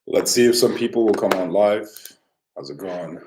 Let's see if some people will come on live. How's it going?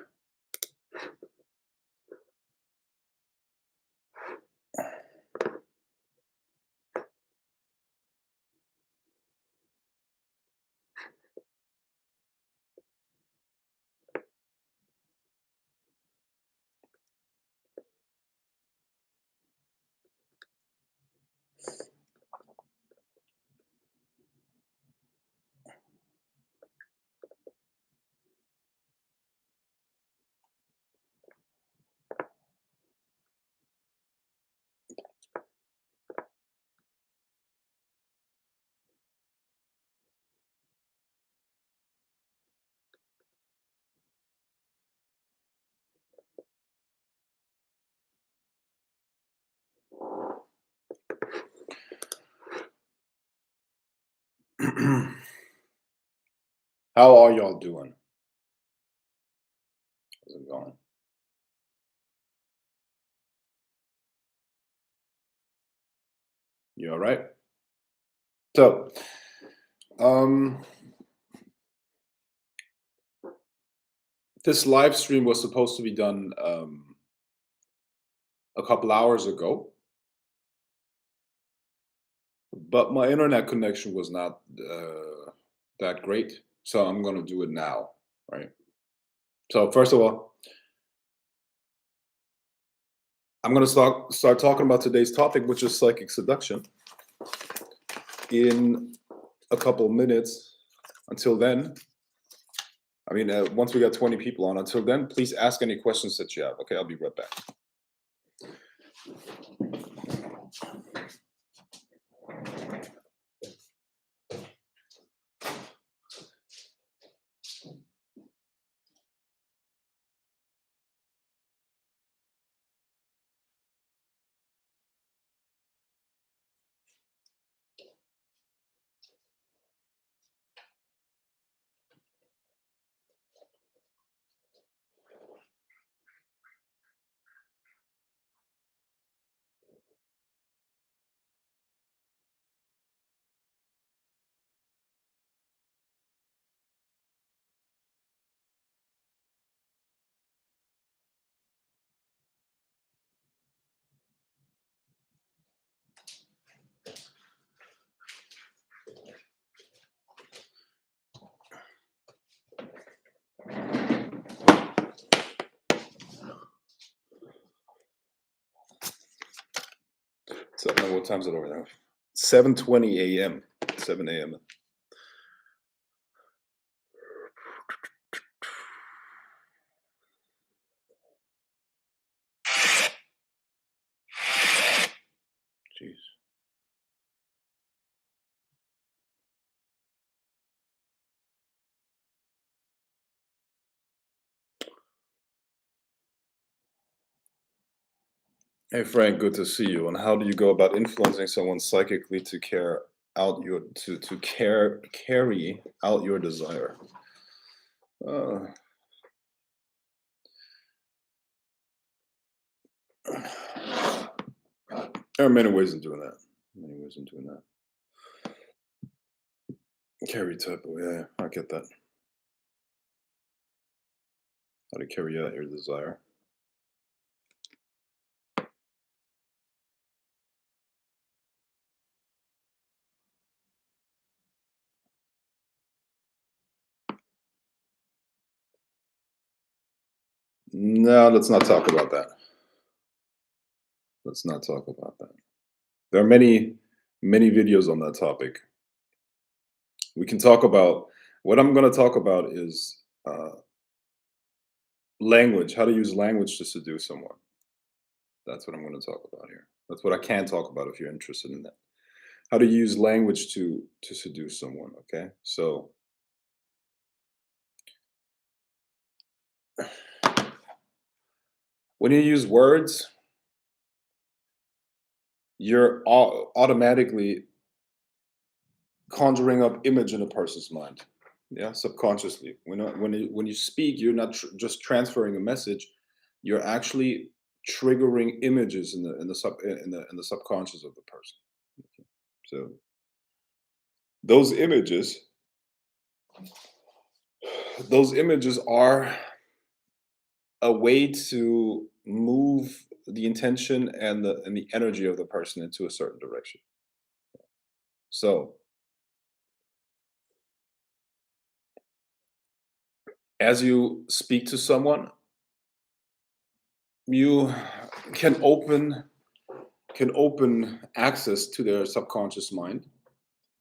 How are y'all doing? How's it going? You all right? So, um, this live stream was supposed to be done a couple hours ago, but my internet connection was not that great, so I'm gonna do it now, right? So first of all, I'm gonna start talking about today's topic, which is psychic seduction, in a couple of minutes. Until then, I mean, once we got 20 people on, until then, please ask any questions that you have. Okay, I'll be right back. So, what time is it over there? 7:20 a.m. 7 a.m. Jeez. Hey Frank, good to see you. And how do you go about influencing someone psychically to carry out your desire? Uh, there are many ways of doing that. Many ways of doing that. Carry type of, yeah, I get that. How to carry out your desire. No, let's not talk about that. Let's not talk about that. There are many videos on that topic. We can talk about, what I'm going to talk about is language, how to use language to seduce someone. That's what I'm going to talk about here. That's what I can talk about if you're interested in that. How to use language to seduce someone, okay? So when you use words, you're automatically conjuring up image in a person's mind. Yeah, subconsciously. When you speak, you're not just transferring a message. You're actually triggering images in the subconscious of the person. Okay. So those images Those images are a way to move the intention and the energy of the person into a certain direction. So as you speak to someone, you can open access to their subconscious mind,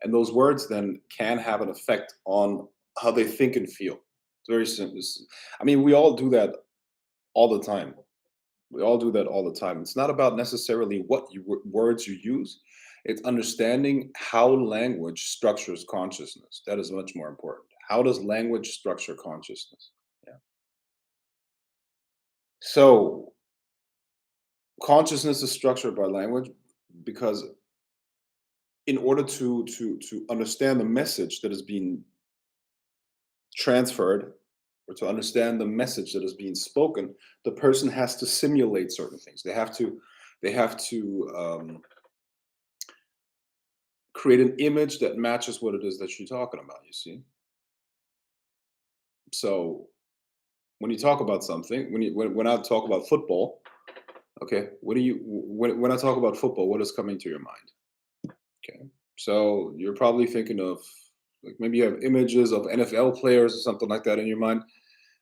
and those words then can have an effect on how they think and feel. It's very simple. I mean, we all do that all the time. We all do that all the time. It's not about necessarily what words you use. It's understanding how language structures consciousness. That is much more important. How does language structure consciousness? Yeah. So consciousness is structured by language because in order to understand the message that is being transferred, or to understand the message that is being spoken, the person has to simulate certain things. They have to create an image that matches what it is that you're talking about. You see, so when you talk about something, when I talk about football, okay, what do you when I talk about football, what is coming to your mind? Okay, so you're probably thinking of, like, maybe you have images of NFL players or something like that in your mind,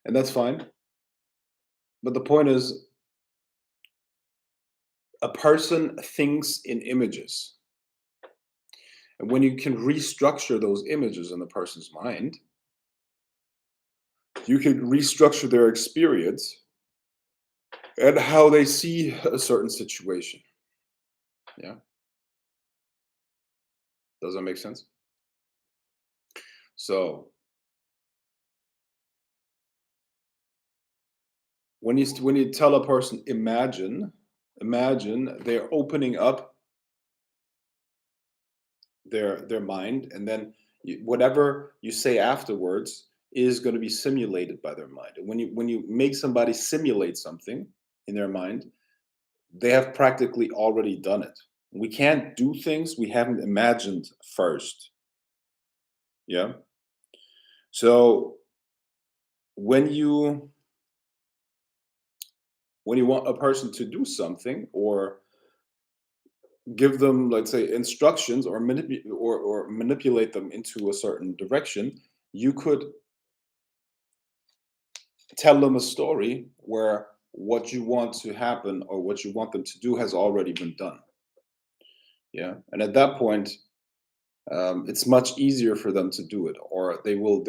and that's fine. But the point is, a person thinks in images. And when you can restructure those images in the person's mind, you can restructure their experience and how they see a certain situation. Yeah. Does that make sense? So when you tell a person imagine they're opening up their mind, and then whatever you say afterwards is going to be simulated by their mind. And when you make somebody simulate something in their mind, they have practically already done it. We can't do things we haven't imagined first. Yeah. So when you when you want a person to do something, or give them, let's say, instructions, or manipulate them into a certain direction, you could tell them a story where what you want to happen or what you want them to do has already been done. Yeah. And at that point, it's much easier for them to do it, or they will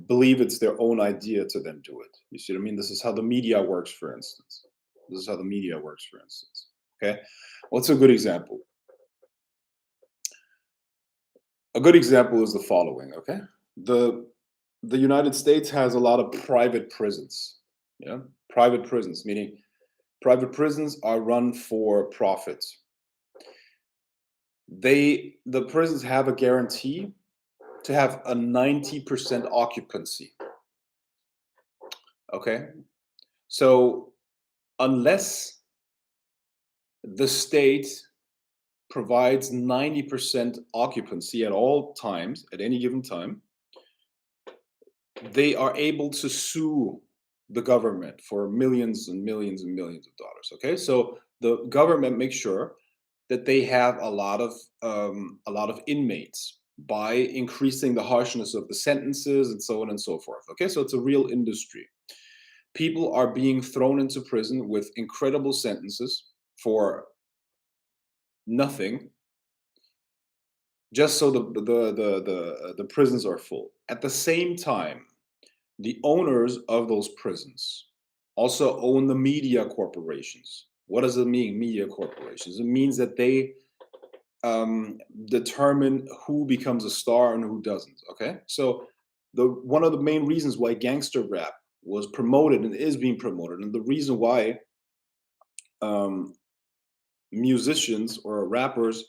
believe it's their own idea to then do it. You see what I mean? This is how the media works, for instance. This is how the media works, for instance. Okay. What's a good example? A good example is the following. Okay. The United States has a lot of private prisons. Yeah. Private prisons, meaning private prisons are run for profit. The prisons have a guarantee to have a 90% occupancy. Okay. So unless the state provides 90% occupancy at all times, at any given time, they are able to sue the government for millions and millions and millions of dollars. Okay. So the government makes sure that they have a lot of inmates by increasing the harshness of the sentences and so on and so forth. Okay, so it's a real industry. People are being thrown into prison with incredible sentences for nothing, just so the prisons are full. At the same time, the owners of those prisons also own the media corporations. What does it mean, media corporations? It means that they determine who becomes a star and who doesn't. Okay, so the one of the main reasons why gangster rap was promoted and is being promoted, and the reason why um, musicians or rappers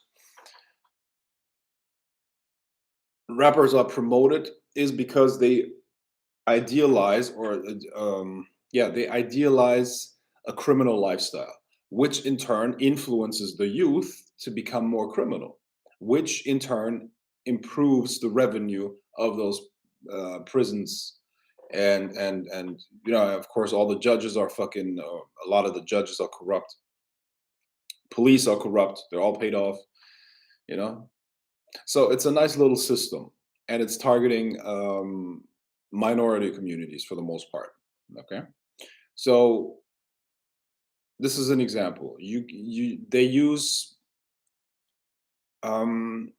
are promoted, is because they idealize, or yeah, they idealize a criminal lifestyle, which in turn influences the youth to become more criminal, which in turn improves the revenue of those prisons and of course, all the judges are fucking. A lot of the judges are corrupt. Police are corrupt. They're all paid off. You know, so it's a nice little system, and it's targeting minority communities for the most part. Okay, so this is an example. They use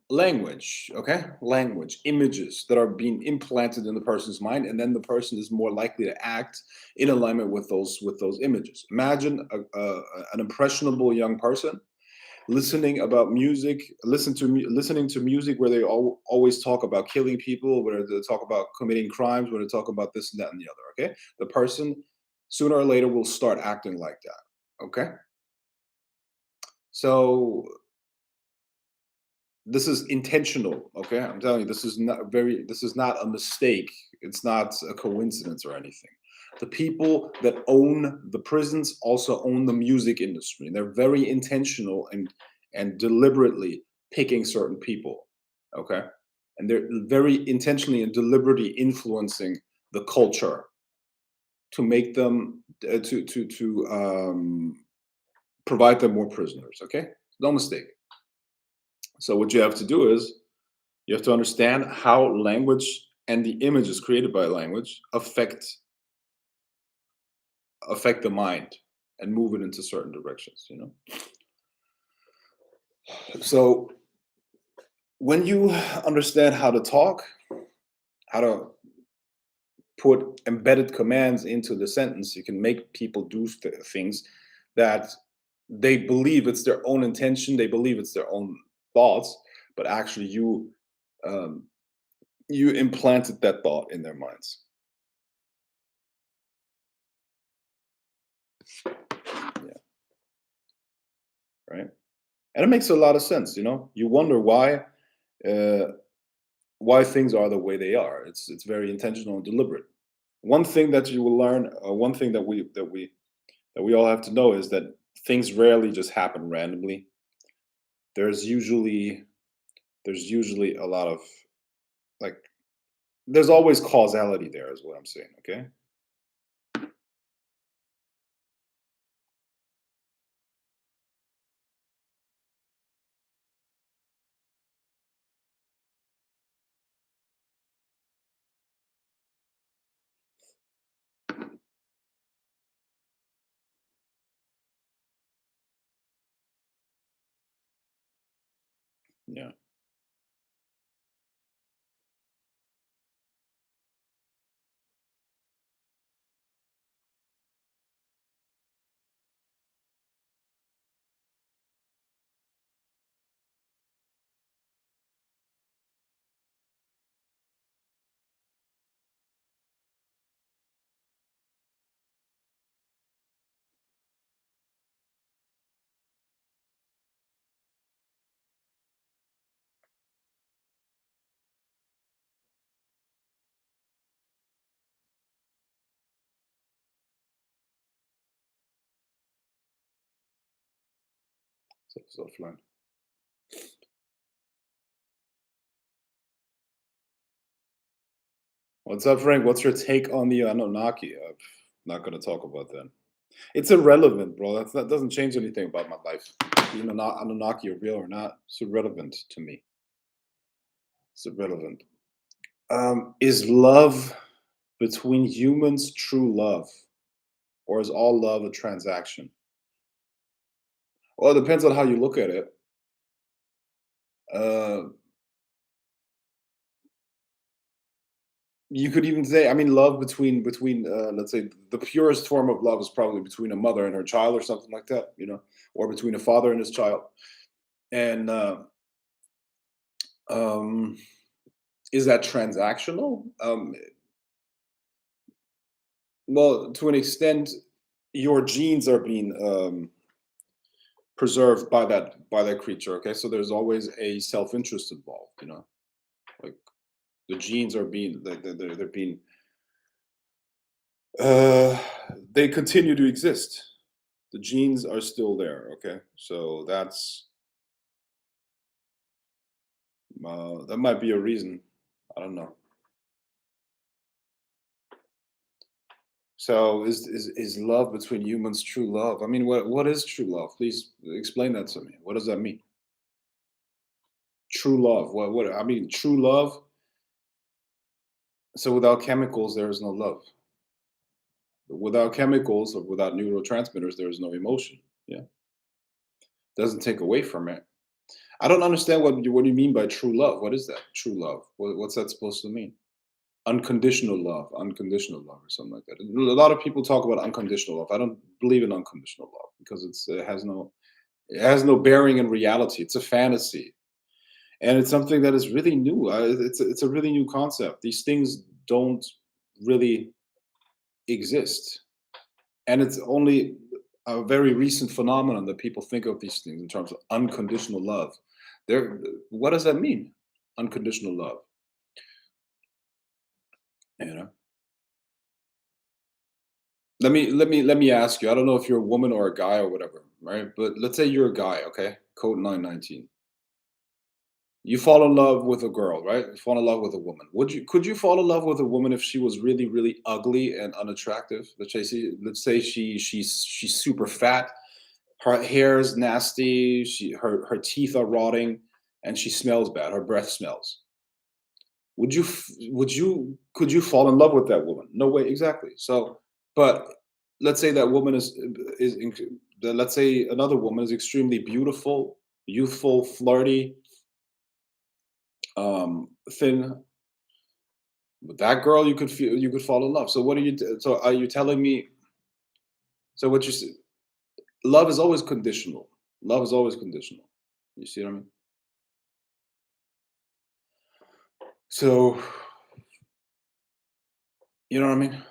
language, okay, language, images that are being implanted in the person's mind, and then the person is more likely to act in alignment with those images. Imagine an impressionable young person listening about music, listening to music where they always talk about killing people, where they talk about committing crimes, where they talk about this and that and the other. Okay, the person sooner or later will start acting like that. Okay, so this is intentional. Okay, I'm telling you, this is not a mistake. It's not a coincidence or anything. The people that own the prisons also own the music industry, and they're very intentional and deliberately picking certain people. Okay, and they're very intentionally and deliberately influencing the culture to make them to provide them more prisoners. Okay, no mistake. So what you have to do is you have to understand how language and the images created by language affect the mind and move it into certain directions. So when you understand how to talk, how to put embedded commands into the sentence, you can make people do things that they believe it's their own intention, they believe it's their own thoughts, but actually um, you implanted that thought in their minds. Yeah, right. And it makes a lot of sense. You wonder uh, why things are the way they are. It's very intentional and deliberate. One thing that you will learn, one thing that we all have to know is that things rarely just happen randomly. There's usually there's usually a lot of, like, there's always causality there, is what I'm saying. Okay. Yeah. So offline. What's up, Frank? What's your take on the Anunnaki? I'm not going to talk about that. It's irrelevant, bro. That doesn't change anything about my life. Even Anunnaki are real or not, it's irrelevant to me. It's irrelevant. Is love between humans true love, or is all love a transaction? Well, it depends on how you look at it. Uh, you could even say, I mean, love between let's say the purest form of love is probably between a mother and her child, or something like that, or between a father and his child. And um, is that transactional? Well, to an extent, your genes are being preserved by that creature. Okay, so there's always a self-interest involved. Like, the genes are being they're being uh, they continue to exist. The genes are still there. Okay, so that might be a reason. I don't know. So is love between humans true love? I mean, what is true love? Please explain that to me. What does that mean? True love. What I mean, true love. So without chemicals, there is no love. Without chemicals or without neurotransmitters, there is no emotion. Yeah, doesn't take away from it. I don't understand what you mean by true love. What is that? True love. What's that supposed to mean? Unconditional love, or something like that. A lot of people talk about unconditional love. I don't believe in unconditional love because it has no bearing in reality. It's a fantasy, and it's something that is really new. It's a really new concept. These things don't really exist, and it's only a very recent phenomenon that people think of these things in terms of unconditional love. There, what does that mean? Unconditional love. You know. Let me ask you. I don't know if you're a woman or a guy or whatever, right? But let's say you're a guy, okay? Code 919. You fall in love with a girl, right? You fall in love with a woman. Could you fall in love with a woman if she was really, really ugly and unattractive? Let's say she's super fat, her hair is nasty, her teeth are rotting, and she smells bad, her breath smells. Could you fall in love with that woman? No way, exactly. So, but let's say that woman is inc- let's say another woman is extremely beautiful, youthful, flirty, thin. With that girl, you could fall in love. So what are so are you telling me? So what you s- love is always conditional. Love is always conditional. You see what I mean? So you know what I mean?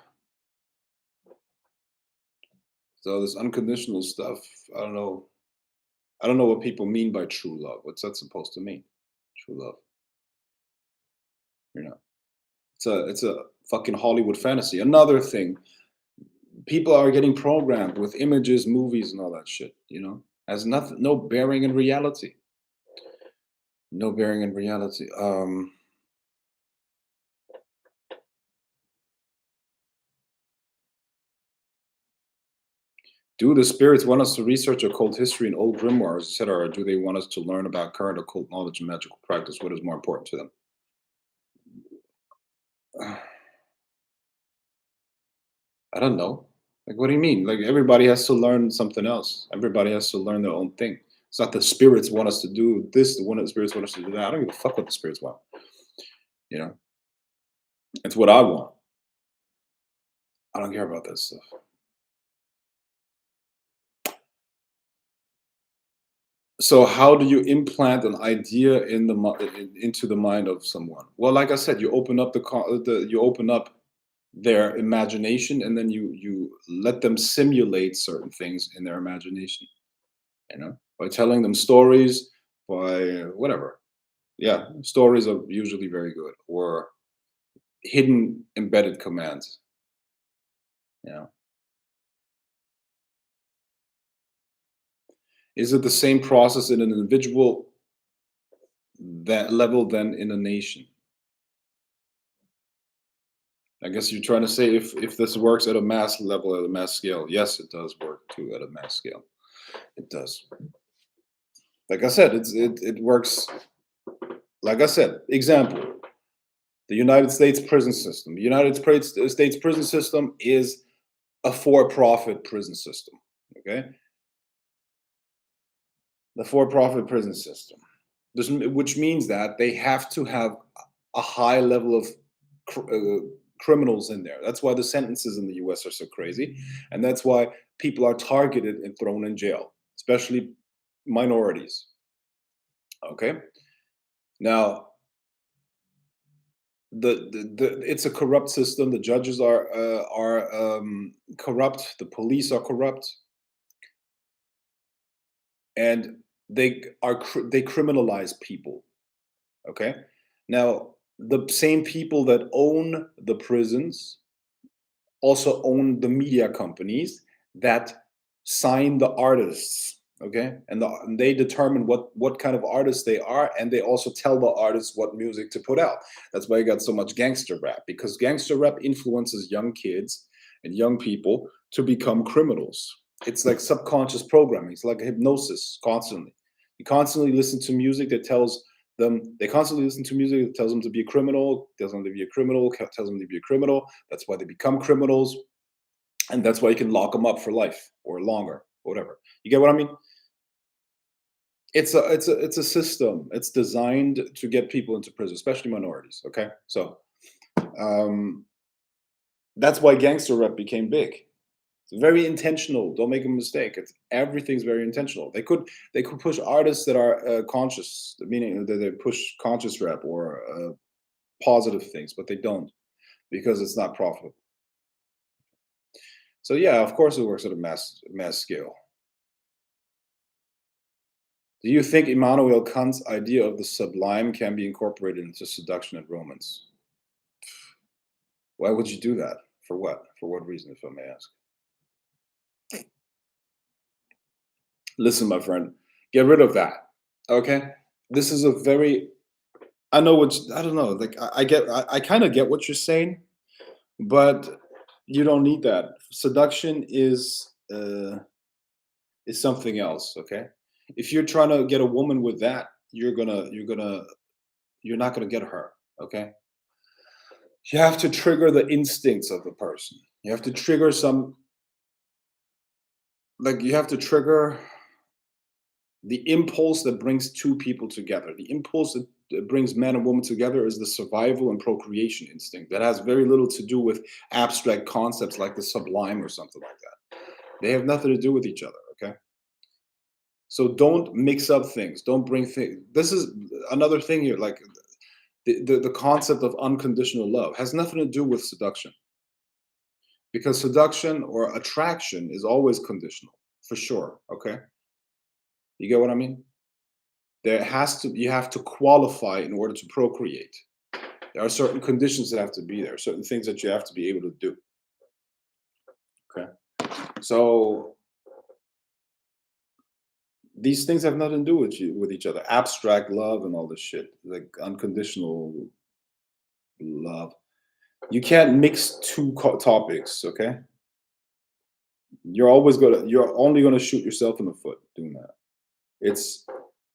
So this unconditional stuff, I don't know. I don't know what people mean by true love. What's that supposed to mean? True love. You know, it's a fucking Hollywood fantasy. Another thing, people are getting programmed with images, movies, and all that shit. Has nothing, no bearing in reality. No bearing in reality. Do the spirits want us to research occult history and old grimoires, etc., or do they want us to learn about current occult knowledge and magical practice? What is more important to them? I don't know. Like, what do you mean? Like, everybody has to learn something else. Everybody has to learn their own thing. It's not the spirits want us to do this. The one of the spirits want us to do that. I don't give a fuck what the spirits want. You know, it's what I want. I don't care about that stuff. So, how do you implant an idea into the mind of someone? Well, like I said, you open up their imagination, and then you let them simulate certain things in their imagination. By telling them stories, by whatever. Yeah, stories are usually very good, or hidden embedded commands. You know, is it the same process in an individual that level than in a nation? I guess you're trying to say if this works at a mass level, at a mass scale. Yes, it does work too at a mass scale. It does. Like I said, it works. Like I said, example: the United States prison system. The States prison system is a for-profit prison system. Okay, the for-profit prison system, which means that they have to have a high level of criminals in there. That's why the sentences in the U.S. are so crazy, and that's why people are targeted and thrown in jail, especially minorities. Okay, now it's a corrupt system. The judges are corrupt. The police are corrupt, and they criminalize people. Okay, now the same people that own the prisons also own the media companies that sign the artists. Okay, and they determine what kind of artists they are, and they also tell the artists what music to put out. That's why you got so much gangster rap, because gangster rap influences young kids, and young people to become criminals. It's like subconscious programming. It's like a hypnosis constantly. You constantly listen to music that tells them they constantly listen to music that tells them to be a criminal, tells them to be a criminal, tells them to be a criminal. That's why they become criminals, and that's why you can lock them up for life or longer, whatever. You get what I mean? It's a system. It's designed to get people into prison, especially minorities. Okay, so um, that's why gangster rap became big. It's very intentional. Don't make a mistake. Everything's very intentional. They could push artists that are conscious, meaning that they push conscious rap or positive things, but they don't because it's not profitable. So yeah, of course it works at a mass scale. Do you think Immanuel Kant's idea of the sublime can be incorporated into seduction and romance? Why would you do that? For what? For what reason, if I may ask? Listen, my friend, get rid of that. Okay? This is a very I know what I don't know. Like I kind of get what you're saying, but you don't need that. Seduction is something else. Okay? If you're trying to get a woman with that, you're not gonna get her. Okay? You have to trigger the instincts of the person. You have to trigger some you have to trigger the impulse that brings two people together. The impulse that brings man and woman together is the survival and procreation instinct that has very little to do with abstract concepts like the sublime or something like that. They have nothing to do with each other. Okay, so don't mix up things. Don't bring things. This is another thing here. Like the concept of unconditional love has nothing to do with seduction, because seduction or attraction is always conditional for sure. Okay, you get what I mean? You have to qualify in order to procreate. There are certain conditions that have to be there, certain things that you have to be able to do. Okay, so these things have nothing to do with each other. Abstract love and all this shit, like unconditional love. You can't mix two topics. Okay, you're only gonna shoot yourself in the foot doing that. It's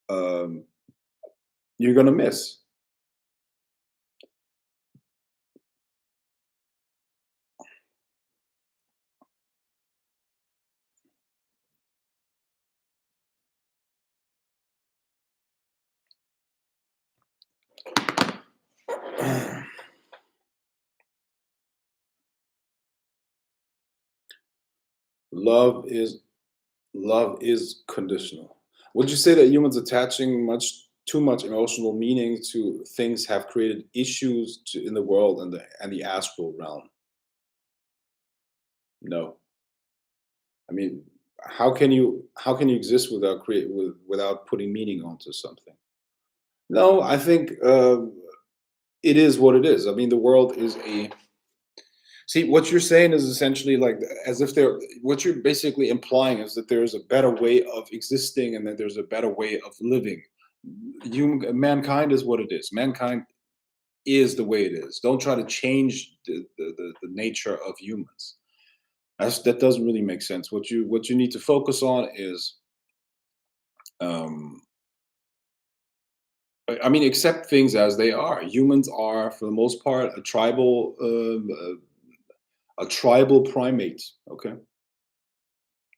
um, you're gonna miss. love is Love is conditional. Would you say that humans attaching too much emotional meaning to things have created issues in the world and the astral realm? No. I mean, how can you exist without putting meaning onto something? No, I think it is what it is. I mean, the world is a See, what you're saying is essentially like as if what you're basically implying is that there is a better way of existing and that there's a better way of living. Mankind is what it is. Mankind is the way it is. Don't try to change the nature of humans. That doesn't really make sense. What you need to focus on is, um, I mean, accept things as they are. Humans are, for the most part, a tribal primate. Okay,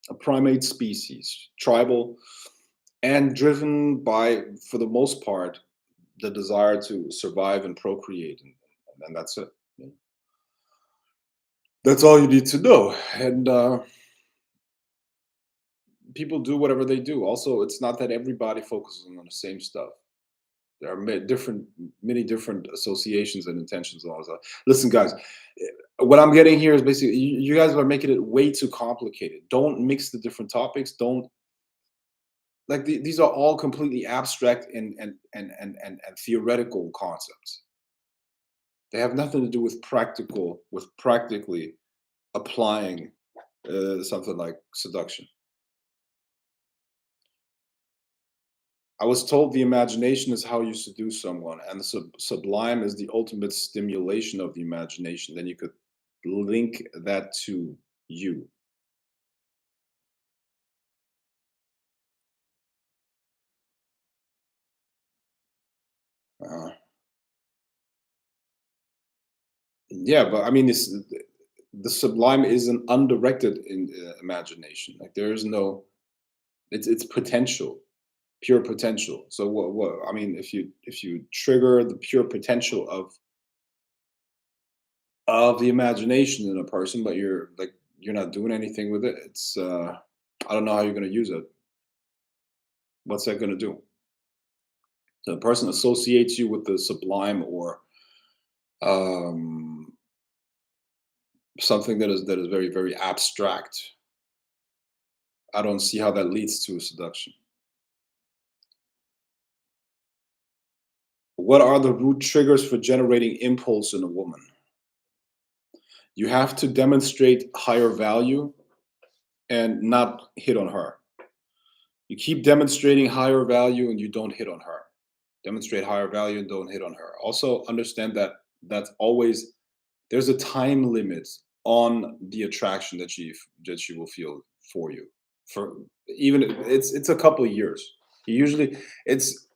a primate species, tribal, and driven by, for the most part, the desire to survive and procreate, and that's it. You know? That's all you need to know. And people do whatever they do. Also, it's not that everybody focuses on the same stuff. There are many different associations and intentions. And all that. Listen, guys, what I'm getting here is basically you guys are making it way too complicated. Don't mix the different topics. Don't these are all completely abstract and theoretical concepts. They have nothing to do with practically applying something like seduction. I was told the imagination is how you seduce someone, and the sublime is the ultimate stimulation of the imagination. Then you could link that to you. Uh, yeah, but I mean, the sublime is an undirected imagination. Like there is no, it's potential, pure potential. So what I mean, if you trigger the pure potential of the imagination in a person, but you're not doing anything with it, it's I don't know how you're going to use it. What's that going to do? The person associates you with the sublime or um, something that is very very abstract. I don't see how that leads to a seduction. What are the root triggers for generating impulse in a woman? You have to demonstrate higher value and not hit on her. You keep demonstrating higher value and you don't hit on her. Demonstrate higher value and don't hit on her. Also understand that that's always there's a time limit on the attraction that she will feel for you. For even it's a couple of years. Usually it's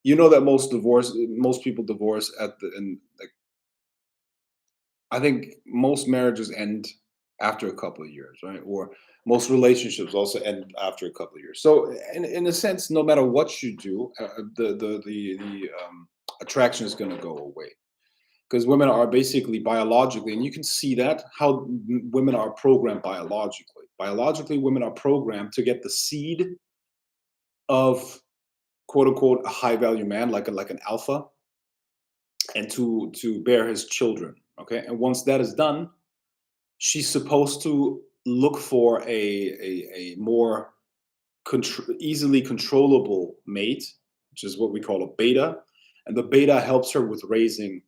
that most people divorce at the and like I think most marriages end after a couple of years, right? Or most relationships also end after a couple of years. So, in a sense, no matter what you do, the attraction is going to go away because women are basically biologically, and you can see that how women are programmed biologically. Biologically, women are programmed to get the seed of quote unquote a high value man, like an alpha, and to bear his children. Okay, and once that is done, she's supposed to look for a more easily controllable mate, which is what we call a beta, and the beta helps her with raising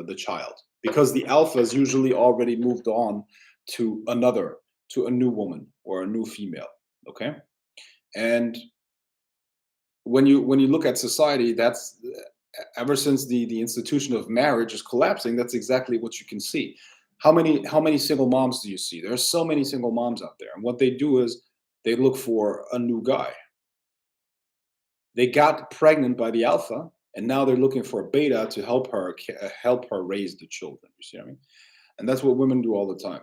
the child because the alpha is usually already moved on to to a new woman or a new female. Okay, and when you look at society, that's ever since the institution of marriage is collapsing, that's exactly what you can see. How many single moms do you see? There are so many single moms out there, and what they do is they look for a new guy. They got pregnant by the alpha, and now they're looking for a beta to help her raise the children. You see what I mean? And that's what women do all the time.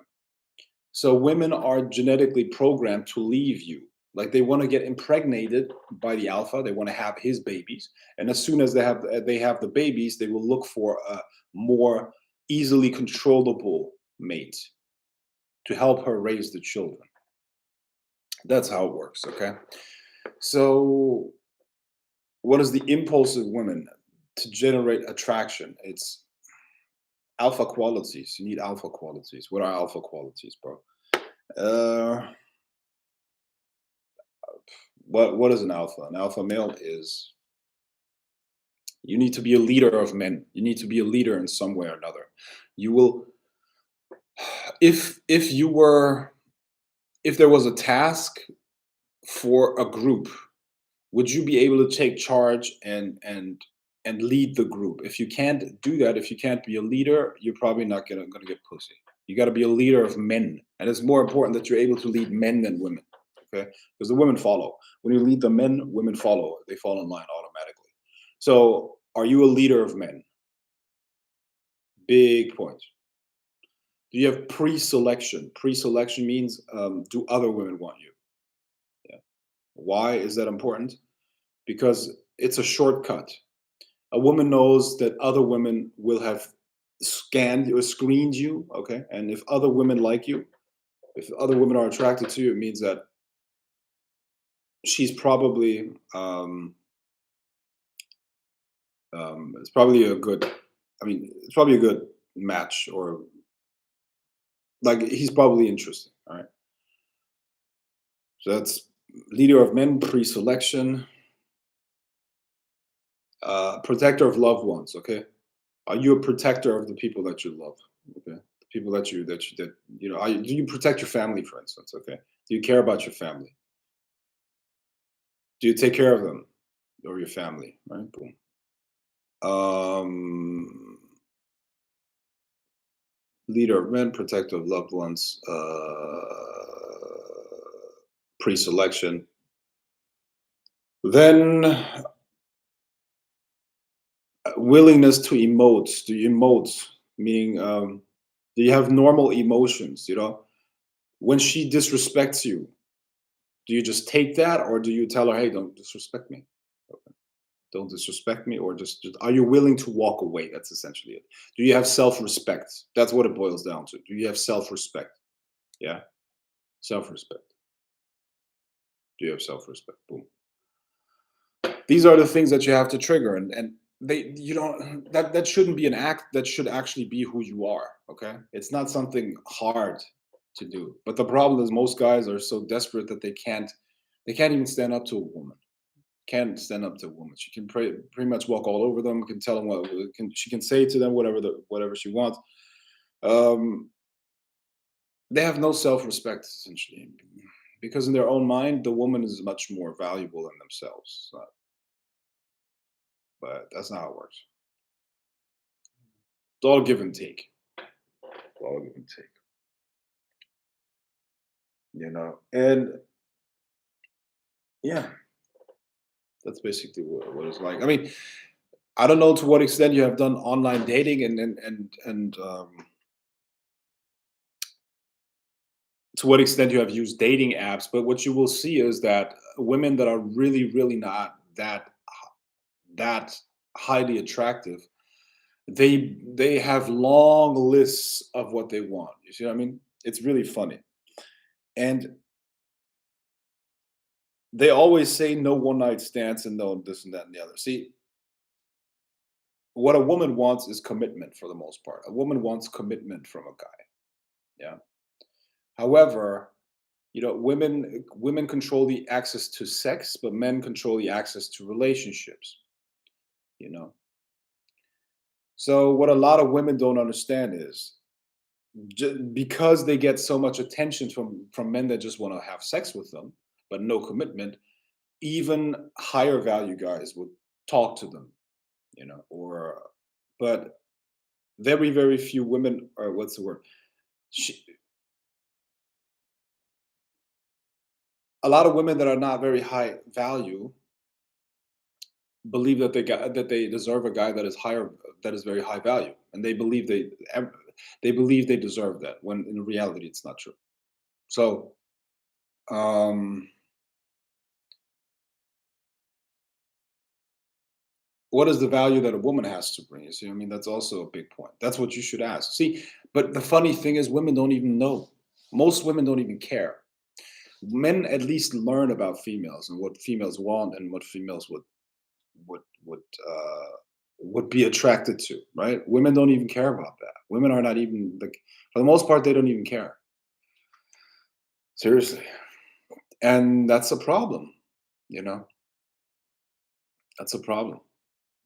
So women are genetically programmed to leave you. Like they want to get impregnated by the alpha. They want to have his babies, and as soon as they have the babies, they will look for a more easily controllable mate to help her raise the children. That's how it works. Okay. So, what is the impulse of women to generate attraction? It's alpha qualities. You need alpha qualities. What are alpha qualities, bro? Uh, what is an alpha? An alpha male is you need to be a leader of men. You need to be a leader in some way or another. You will if you were if there was a task for a group, would you be able to take charge and lead the group? If you can't do that, if you can't be a leader, you're probably not gonna get pussy. You got to be a leader of men, and it's more important that you're able to lead men than women. Okay, because the women follow. When you lead the men, women follow. They fall in line automatically. So, are you a leader of men? Big point. Do you have pre-selection? Pre-selection means do other women want you? Yeah. Why is that important? Because it's a shortcut. A woman knows that other women will have scanned or screened you, okay? And if other women like you, if other women are attracted to you, it means that she's probably it's probably a good. I mean, it's probably a good match, or like he's probably interesting. All right. So that's leader of men, pre-selection, protector of loved ones. Okay. Are you a protector of the people that you love? Okay. The people do you protect your family, for instance? Okay. Do you care about your family? Do you take care of them or your family? Right. Boom. Um, leader of men, protector of loved ones, pre-selection. Then willingness to emote. Do you emote? Meaning, do you have normal emotions? You know, when she disrespects you, do you just take that, or do you tell her, "Hey, don't disrespect me. Don't disrespect me," or just are you willing to walk away? That's essentially it. Do you have self-respect? That's what it boils down to. Do you have self-respect? Yeah, self-respect. Do you have self-respect? Boom. These are the things that you have to trigger, and they you don't that shouldn't be an act. That should actually be who you are. Okay, it's not something hard to do. But the problem is most guys are so desperate that they can't even stand up to a woman. Can't stand up to a woman. She can pretty much walk all over them. Can tell them she can say to them whatever she wants. Um, they have no self-respect essentially, because in their own mind, the woman is much more valuable than themselves. But that's not how it works. It's all give and take. It's all give and take. And yeah, that's basically what it's like. I mean, I don't know to what extent you have done online dating and to what extent you have used dating apps, but what you will see is that women that are really, really not that highly attractive, they have long lists of what they want. You see what I mean? It's really funny. And they always say no one night stands and no this and that and the other. See, what a woman wants is commitment for the most part. A woman wants commitment from a guy. Yeah. However, women control the access to sex, but men control the access to relationships. You know. So what a lot of women don't understand is because they get so much attention from men that just want to have sex with them, but no commitment. Even higher value guys would talk to them, or but very very few women, or what's the word? She, a lot of women that are not very high value believe that they deserve a guy that is higher, that is very high value, and they believe they deserve that, when in reality it's not true. So um what is the value that a woman has to bring? You see, I mean, that's also a big point. That's what you should ask. See, but the funny thing is, women don't even know. Most women don't even care. Men at least learn about females and what females want and what females would would uh, would be attracted to. Right? Women don't even care about that. Women are not even like, for the most part, they don't even care. Seriously, and that's a problem. You know, that's a problem.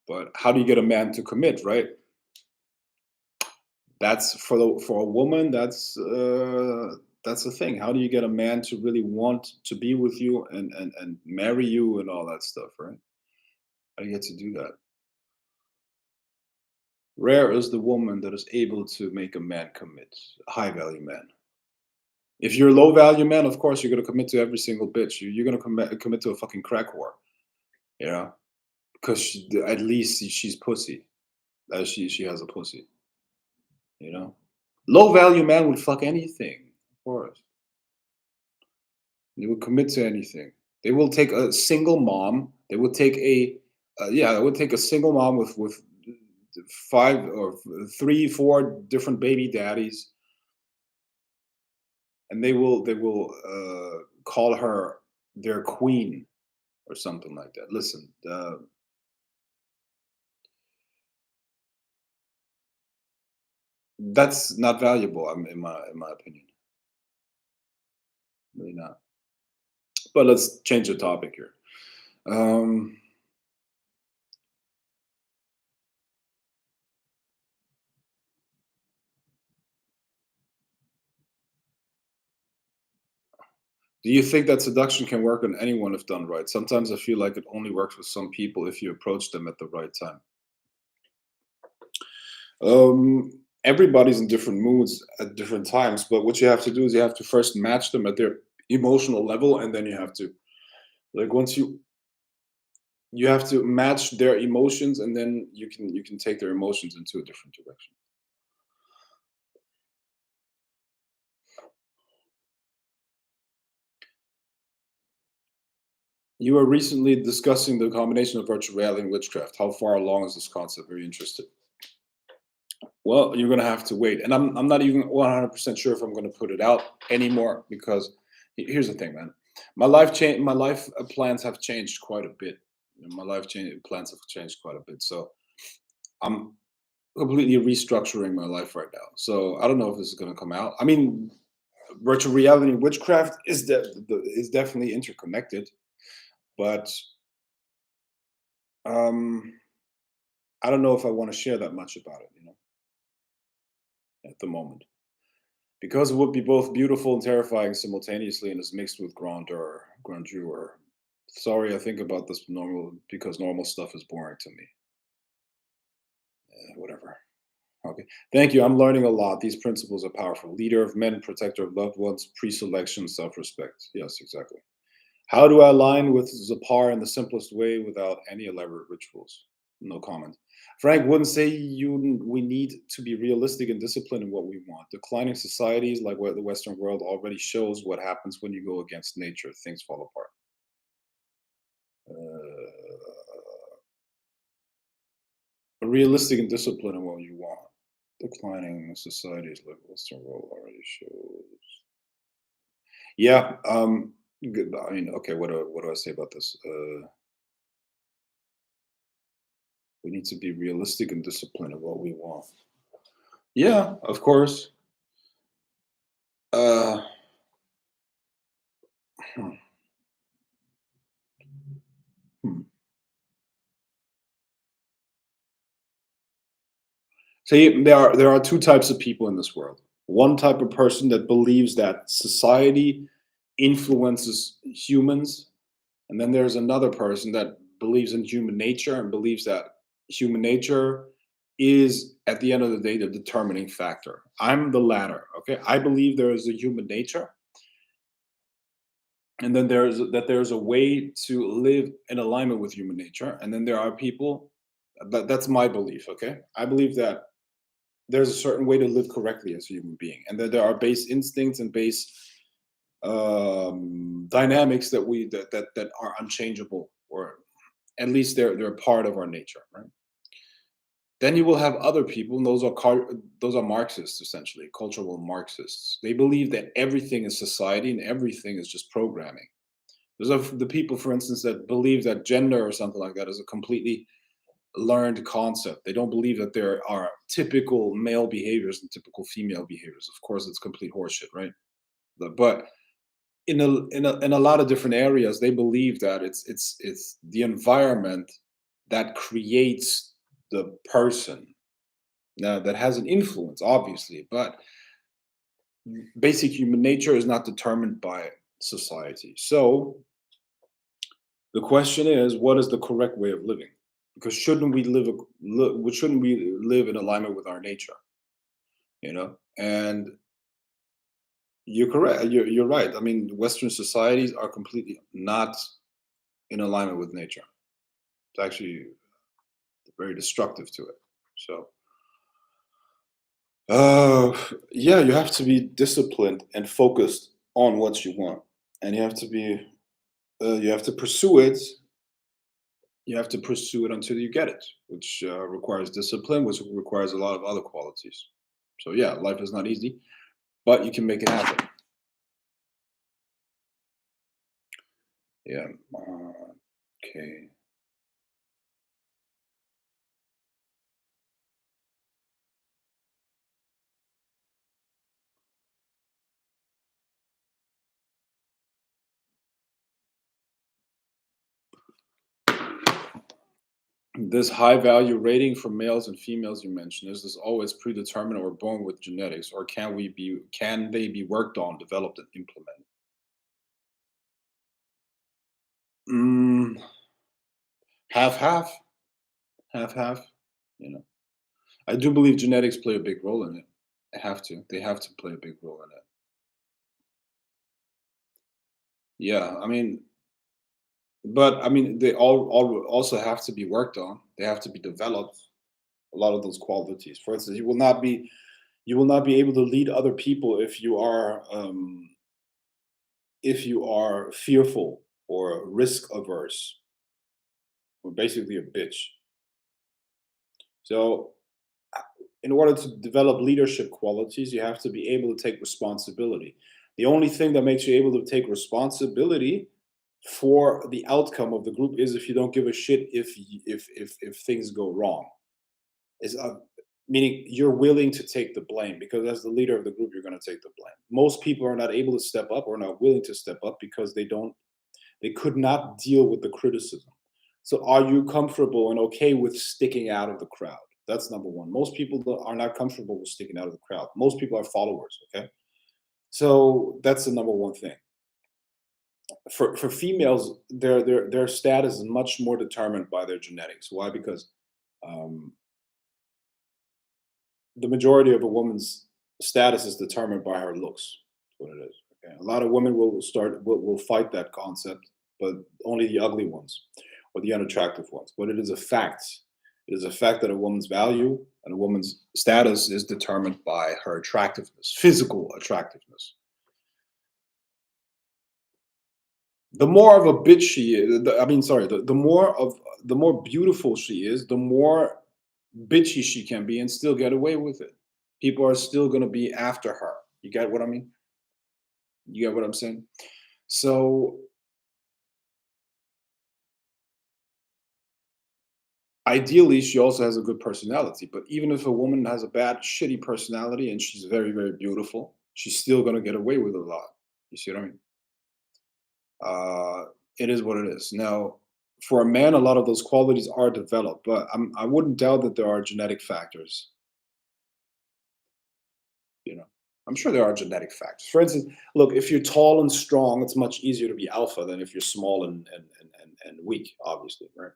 But how do you get a man to commit? Right? That's for a woman, that's the thing. How do you get a man to really want to be with you and marry you and all that stuff, right? How do you get to do that? Rare is the woman that is able to make a man commit, a high value man. If you're a low value man, of course you're gonna commit to every single bitch. You're gonna commit to a fucking crack whore, you know, because at least she's pussy. She has a pussy, you know. Low value man would fuck anything, of course. They will commit to anything. They will take a single mom. They will take they would take a single mom with five or three, four different baby daddies, and they will call her their queen or something like that. Listen, that's not valuable, in my opinion. Really not. But let's change the topic here. Um, Do you think that seduction can work on anyone if done right? Sometimes I feel like it only works with some people if you approach them at the right time. Um, everybody's in different moods at different times, but what you have to do is you have to first match them at their emotional level, and then you have to, like, once you have to match their emotions, and then you can take their emotions into a different direction. You were recently discussing the combination of virtual reality and witchcraft. How far along is this concept? Very interested. Well, you're gonna have to wait, and I'm not even 100% sure if I'm gonna put it out anymore, because here's the thing, man. My life plans have changed quite a bit. My plans have changed quite a bit. So I'm completely restructuring my life right now. So I don't know if this is gonna come out. I mean, virtual reality and witchcraft is definitely interconnected, but um, I don't know if I want to share that much about it, at the moment. Because it would be both beautiful and terrifying simultaneously, and is mixed with grandeur. Sorry, I think about this normal because normal stuff is boring to me. Whatever. Okay. Thank you. I'm learning a lot. These principles are powerful. Leader of men, protector of loved ones, pre-selection, self-respect. Yes, exactly. How do I align with Zapar in the simplest way without any elaborate rituals? No comment. Frank wouldn't say we need to be realistic and disciplined in what we want. Declining societies like what the Western world already shows what happens when you go against nature. Things fall apart. Realistic and disciplined in what you want. Declining societies like the Western world already shows. Yeah. Good. I mean, okay. What do I say about this? We need to be realistic and disciplined in what we want. Yeah, of course. Uh, hmm, hmm. See, there are two types of people in this world. One type of person that believes that society influences humans, and then there's another person that believes in human nature and believes that human nature is, at the end of the day, the determining factor. I'm the latter. Okay, I believe there is a human nature, and then there's a way to live in alignment with human nature, and then there are people that's my belief. Okay, I believe that there's a certain way to live correctly as a human being, and that there are base instincts and base dynamics that are unchangeable, or at least they're a part of our nature, right? Then you will have other people, and those are Marxists, essentially cultural Marxists. They believe that everything is society and everything is just programming. The people, for instance, that believe that gender or something like that is a completely learned concept. They don't believe that there are typical male behaviors and typical female behaviors. Of course, it's complete horseshit, right? But in a lot of different areas, they believe that it's the environment that creates the person. Now, that has an influence, obviously, but basic human nature is not determined by society. So the question is, what is the correct way of living? Because shouldn't we live in alignment with our nature? And you're correct. You're right. I mean, Western societies are completely not in alignment with nature. It's actually very destructive to it. So, uh, yeah, you have to be disciplined and focused on what you want, and you have to pursue it. You have to pursue it until you get it, which requires discipline, which requires a lot of other qualities. So, yeah, life is not easy, but you can make it happen. Yeah. Okay. This high value rating for males and females you mentioned, is this always predetermined or born with genetics, or can they be worked on, developed, and implemented? Mm, half half, half half. You know, I do believe genetics play a big role in it. They have to. They have to play a big role in it. Yeah, I mean, but I mean, they all also have to be worked on. They have to be developed. A lot of those qualities. For instance, you will not be able to lead other people if you are fearful or risk averse or basically a bitch. So in order to develop leadership qualities, you have to be able to take responsibility. The only thing that makes you able to take responsibility for the outcome of the group is if you don't give a shit if things go wrong. Is Meaning you're willing to take the blame because as the leader of the group, you're going to take the blame. Most people are not able to step up or not willing to step up because they could not deal with the criticism. So, are you comfortable and okay with sticking out of the crowd? That's number one. Most people are not comfortable with sticking out of the crowd. Most people are followers. Okay, so that's the number one thing. For females, their status is much more determined by their genetics. Why? Because um, the majority of a woman's status is determined by her looks. That's what it is. Okay? A lot of women will fight that concept, but only the ugly ones or the unattractive ones. But it is a fact. It is a fact that a woman's value and a woman's status is determined by her attractiveness, physical attractiveness. The more of a bitch she is, I mean, sorry, the more beautiful she is, the more bitchy she can be and still get away with it. People are still going to be after her. You get what I mean? You get what I'm saying? So ideally, she also has a good personality. But even if a woman has a bad, shitty personality and she's very, very beautiful, she's still going to get away with a lot. You see what I mean? Uh, it is what it is. Now, for a man, a lot of those qualities are developed, but I wouldn't doubt that there are genetic factors. You know, I'm sure there are genetic factors. For instance, look, if you're tall and strong, it's much easier to be alpha than if you're small and weak, obviously, right?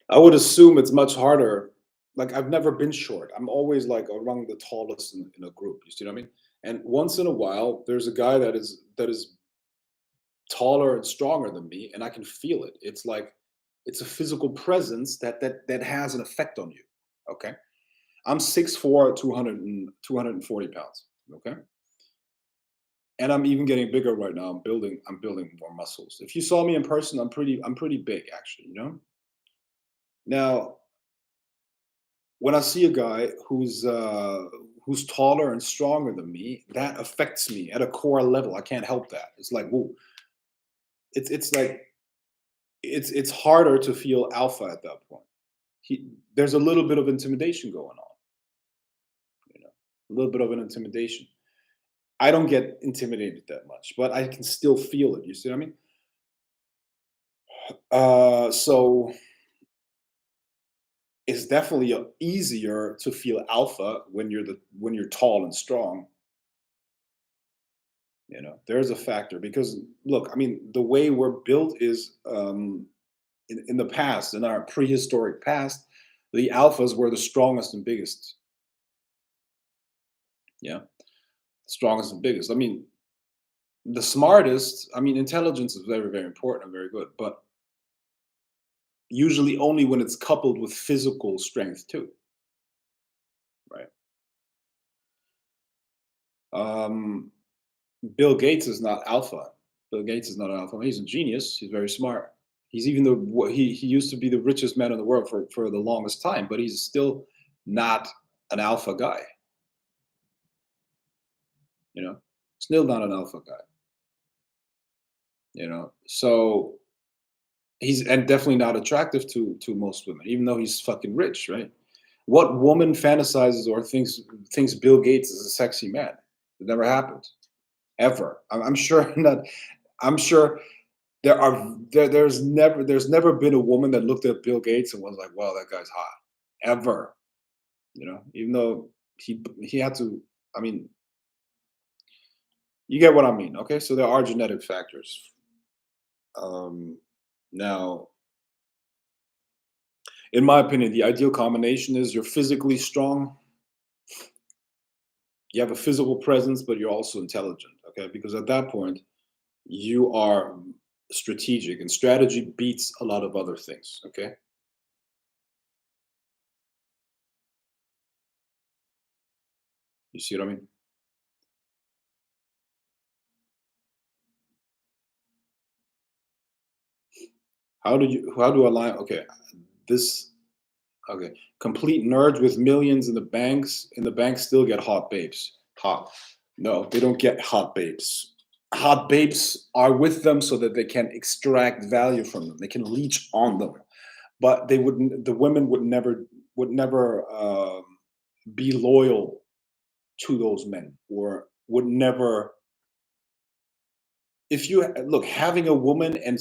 I would assume it's much harder. Like, I've never been short. I'm always like among the tallest in a group. You see what I mean? And once in a while, there's a guy that is taller and stronger than me, and I can feel it. It's like it's a physical presence that has an effect on you. Okay, I'm 6'4", 240 pounds. Okay, and I'm even getting bigger right now. I'm building more muscles. If you saw me in person, I'm pretty big actually. Now, when I see a guy who's taller and stronger than me, that affects me at a core level. I can't help that. It's like, whoa, it's like it's harder to feel alpha at that point. There's a little bit of intimidation going on, a little bit of an intimidation. I don't get intimidated that much, but I can still feel it. You see what I mean? So it's definitely easier to feel alpha when you're tall and strong. There's a factor because look, I mean, the way we're built is in the past, in our prehistoric past, the alphas were the strongest and biggest. Yeah, strongest and biggest. I mean, the smartest. I mean, intelligence is very, very important and very good, but usually only when it's coupled with physical strength too, right? Um, Bill Gates is not alpha. Bill Gates is not an alpha. He's a genius. He's very smart. He's even he used to be the richest man in the world for the longest time, but he's still not an alpha guy. You know, still not an alpha guy. So he's and definitely not attractive to most women, even though he's fucking rich, right? What woman fantasizes or thinks Bill Gates is a sexy man? It never happened ever. I'm sure not. I'm sure there's never been a woman that looked at Bill Gates and was like, "Wow, that guy's hot," ever. Even though he had to. I mean, you get what I mean, okay? So there are genetic factors. Um, Now, In my opinion, the ideal combination is you're physically strong, you have a physical presence, but you're also intelligent. Okay, because at that point you are strategic, and strategy beats a lot of other things. Okay, you see what I mean? How do I lie? Okay, this okay. Complete nerds with millions in the banks still get hot babes. Hot. No, they don't get hot babes. Hot babes are with them so that they can extract value from them. They can leech on them. But they wouldn't. The women would never be loyal to those men, or would never. If you look, having a woman and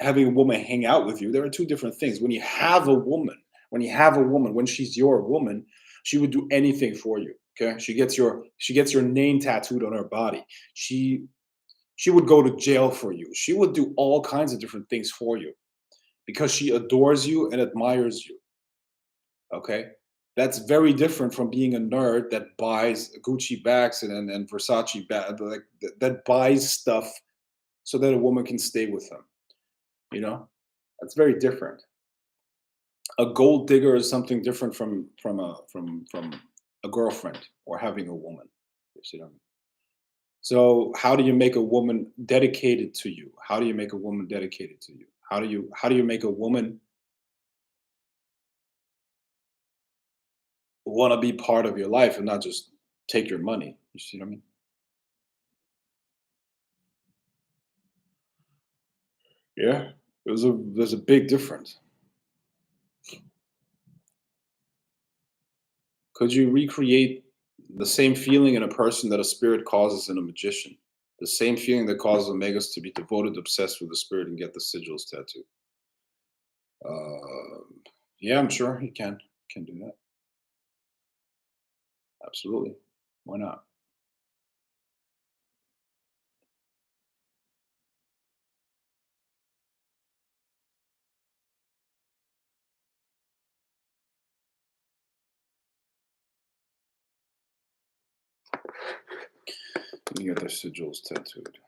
having a woman hang out with you, there are two different things. When she's your woman, she would do anything for you. Okay, she gets your name tattooed on her body. She would go to jail for you. She would do all kinds of different things for you because she adores you and admires you. Okay, that's very different from being a nerd that buys Gucci bags and Versace bag, like that buys stuff so that a woman can stay with him. You know, that's very different. A gold digger is something different from a girlfriend or having a woman. You see what I mean? So how do you make a woman dedicated to you? How do you make a woman dedicated to you? How do you make a woman want to be part of your life and not just take your money? You see what I mean? Yeah, there's a big difference. Could you recreate the same feeling in a person that a spirit causes in a magician? The same feeling that causes Omegas to be devoted, obsessed with the spirit, and get the sigils tattooed. Uh, yeah, I'm sure he can do that. Absolutely. Why not? Let me get their sigils tattooed.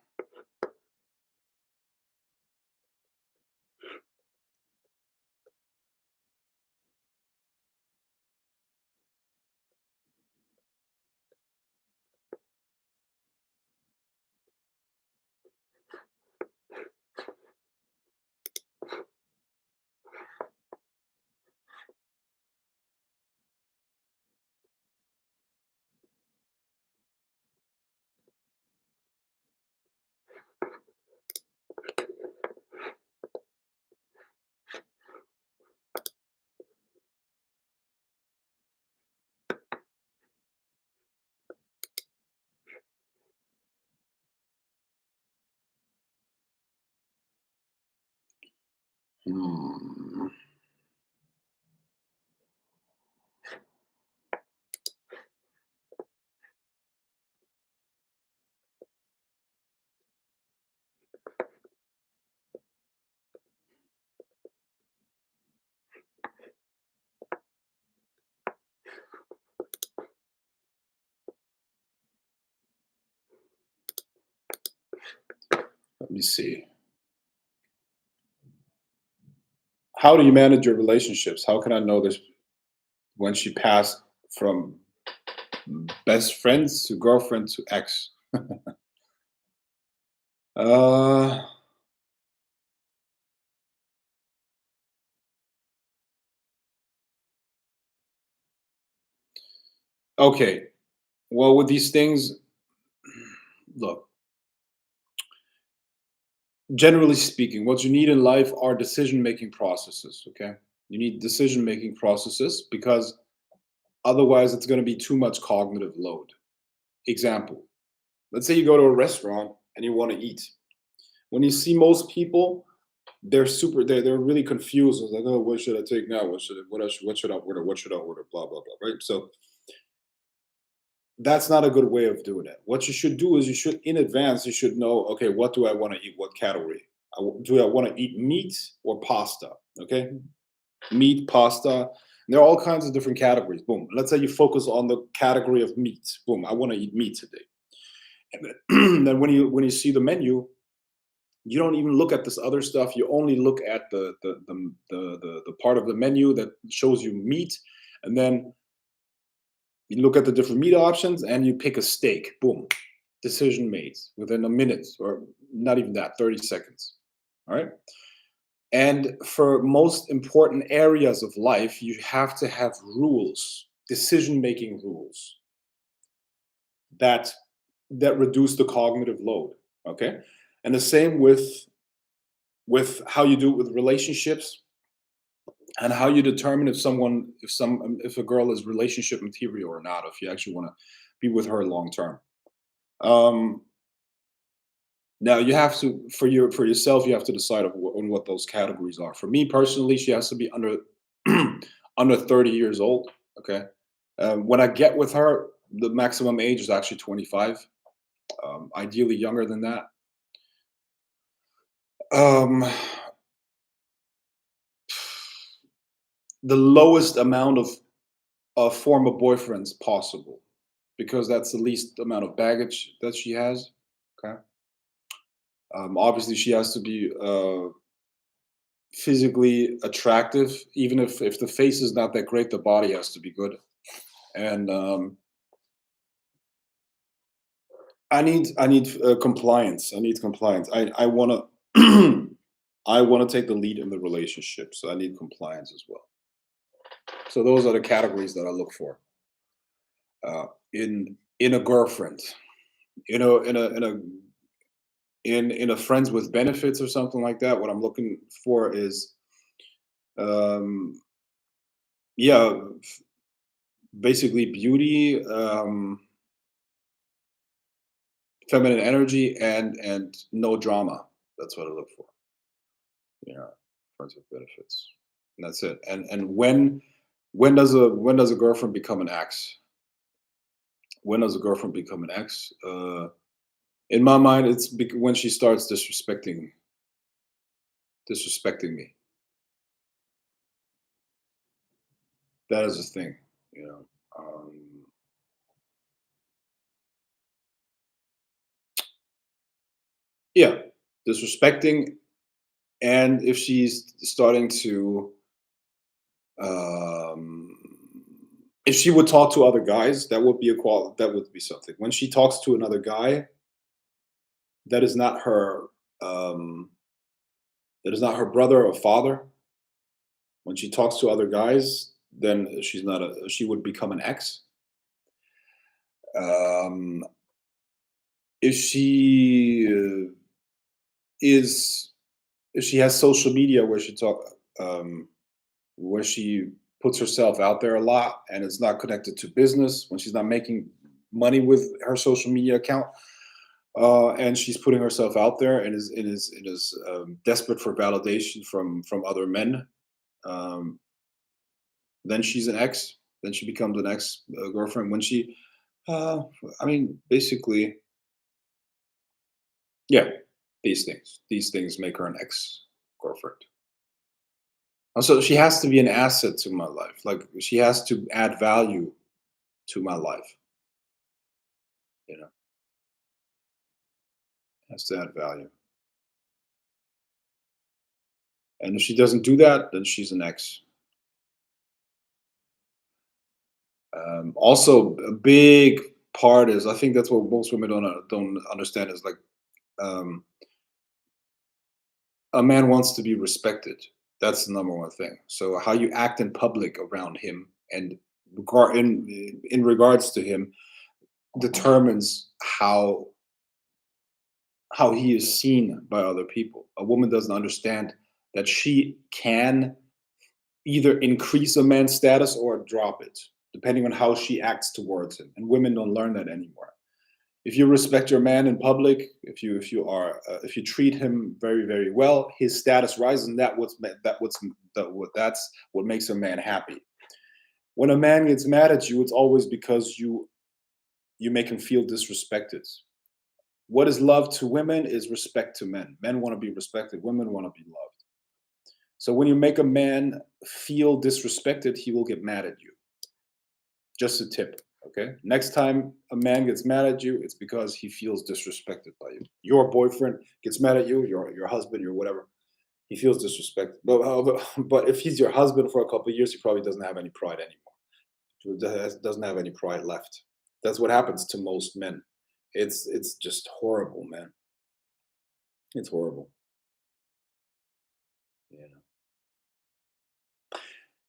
Hmm. Let me see. How do you manage your relationships? How can I know this when she passed from best friends to girlfriend to ex? uh, okay. Well, with these things, look, generally speaking, what you need in life are decision making processes. Okay. You need decision making processes because otherwise it's going to be too much cognitive load. Example, let's say you go to a restaurant and you want to eat. When you see most people, they're really confused. It's like, oh, what should I take now? What should I order? What should I order? Blah blah blah. Right. So that's not a good way of doing it. What you should do is you should in advance you should know, okay, what do I want to eat? What category? Do I want to eat meat or pasta? Okay, meat, pasta. There are all kinds of different categories. Boom. Let's say you focus on the category of meat. Boom. I want to eat meat today. And then, then when you see the menu, you don't even look at this other stuff. You only look at the part of the menu that shows you meat, and then you look at the different meat options, and you pick a steak. Boom, decision made within a minute, or not even that, 30 seconds. All right. And for most important areas of life, you have to have rules, decision making rules that reduce the cognitive load. Okay. And the same with how you do it with relationships, and how you determine if a girl is relationship material or not, if you actually want to be with her long term. um Now you have to, for yourself, you have to decide on what those categories are. For me personally, she has to be under under 30 years old. Okay. When I get with her, the maximum age is actually 25. Ideally younger than that. Um, the lowest amount of former boyfriends possible, because that's the least amount of baggage that she has. Okay. Obviously, she has to be physically attractive. Even if the face is not that great, the body has to be good. And I need compliance. I need compliance. I want to I want to take the lead in the relationship, so I need compliance as well. So those are the categories that I look for in a girlfriend. In a friends with benefits or something like that. What I'm looking for is, um, yeah, basically beauty, feminine energy, and no drama. That's what I look for. Yeah, friends with benefits, and that's it. And when does a girlfriend become an ex? When does a girlfriend become an ex? In my mind, it's when she starts disrespecting me. That is a thing, you know. Yeah, disrespecting, and if she's starting to, um, if she would talk to other guys, that would be that would be something. When she talks to another guy, that is not her. Um, that is not her brother or father. When she talks to other guys, then she's not a. She would become an ex. Um, if she is, if she has social media um, where she puts herself out there a lot and it's not connected to business, when she's not making money with her social media account, and she's putting herself out there and is desperate for validation from other men, um, then she's an ex. Then she becomes an ex girlfriend. When she, uh, I mean, basically, yeah, these things make her an ex girlfriend. Also, she has to be an asset to my life. Like, she has to add value to my life. You know, has to add value. And if she doesn't do that, then she's an ex. Also, a big part is, I think that's what most women don't understand, is like, um, a man wants to be respected. That's the number one thing. So how you act in public around him, and in regards to him, determines how he is seen by other people. A woman doesn't understand that she can either increase a man's status or drop it, depending on how she acts towards him. And women don't learn that anymore. If you respect your man in public, if you treat him very very well, his status rises, and that's what makes a man happy. When a man gets mad at you, it's always because you make him feel disrespected. What is love to women is respect to men. Men want to be respected. Women want to be loved. So when you make a man feel disrespected, he will get mad at you. Just a tip, okay? Next time a man gets mad at you, it's because he feels disrespected by you. Your boyfriend gets mad at you, your husband, your whatever. He feels disrespected. But if he's your husband for a couple of years, he probably doesn't have any pride anymore. Doesn't have any pride left. That's what happens to most men. It's just horrible, man. It's horrible. Yeah.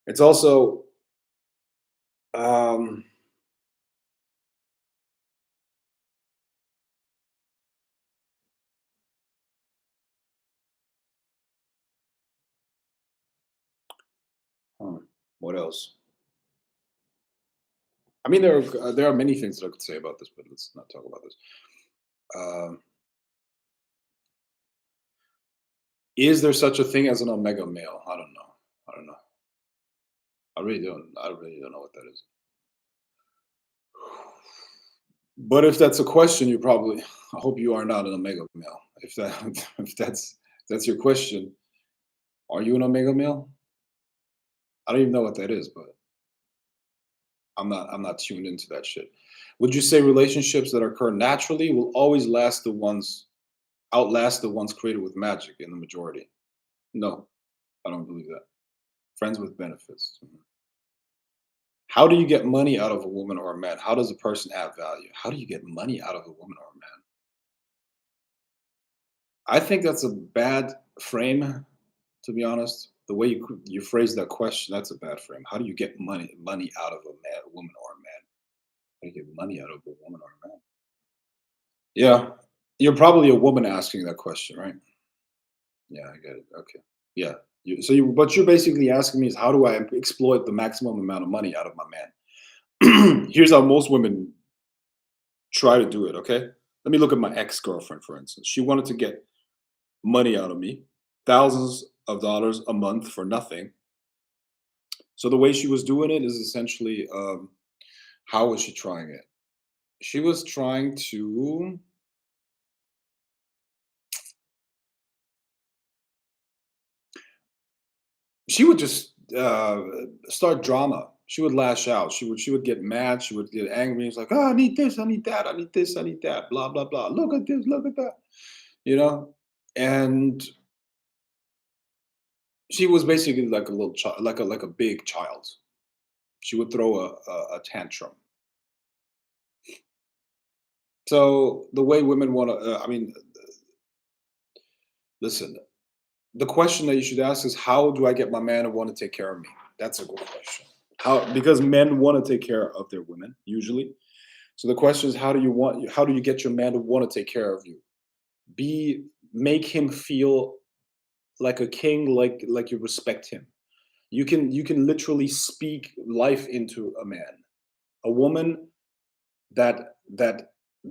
It's also um huh, what else? I mean, there are many things that I could say about this, but let's not talk about this. Um, is there such a thing as an omega male? I don't know. I don't know. I really don't. I really don't know what that is. But if that's a question, you probably. I hope you are not an omega male. If that if that's your question, are you an omega male? I don't even know what that is, but I'm not tuned into that shit. Would you say relationships that occur naturally will always outlast the ones created with magic in the majority? No, I don't believe that. Friends with benefits. Mhm. How do you get money out of a woman or a man? How does a person have value? How do you get money out of a woman or a man? I think that's a bad frame, to be honest. The way you phrase that question, that's a bad frame. How do you get money out of a woman or a man? How do you get money out of a woman or a man? Yeah, you're probably a woman asking that question, right? Yeah, I get it. Okay. Yeah. What you're basically asking me is how do I exploit the maximum amount of money out of my man? Here's how most women try to do it. Okay. Let me look at my ex girlfriend, for instance. She wanted to get money out of me, thousands of dollars a month for nothing. So the way she was doing it is essentially, how was she trying it? She was trying to. She would just start drama. She would lash out. She would get mad. She would get angry. It's like, oh, I need this, I need that, I need this, I need that. Blah blah blah. Look at this, look at that. You know, and she was basically like a little child, like a big child. She would throw a tantrum. So the way women want to, I mean, listen. The question that you should ask is, how do I get my man to want to take care of me? That's a good question. How, because men want to take care of their women usually. So the question is, how do you get your man to want to take care of you? Be Make him feel like a king, like you respect him. You can literally speak life into a man. A woman that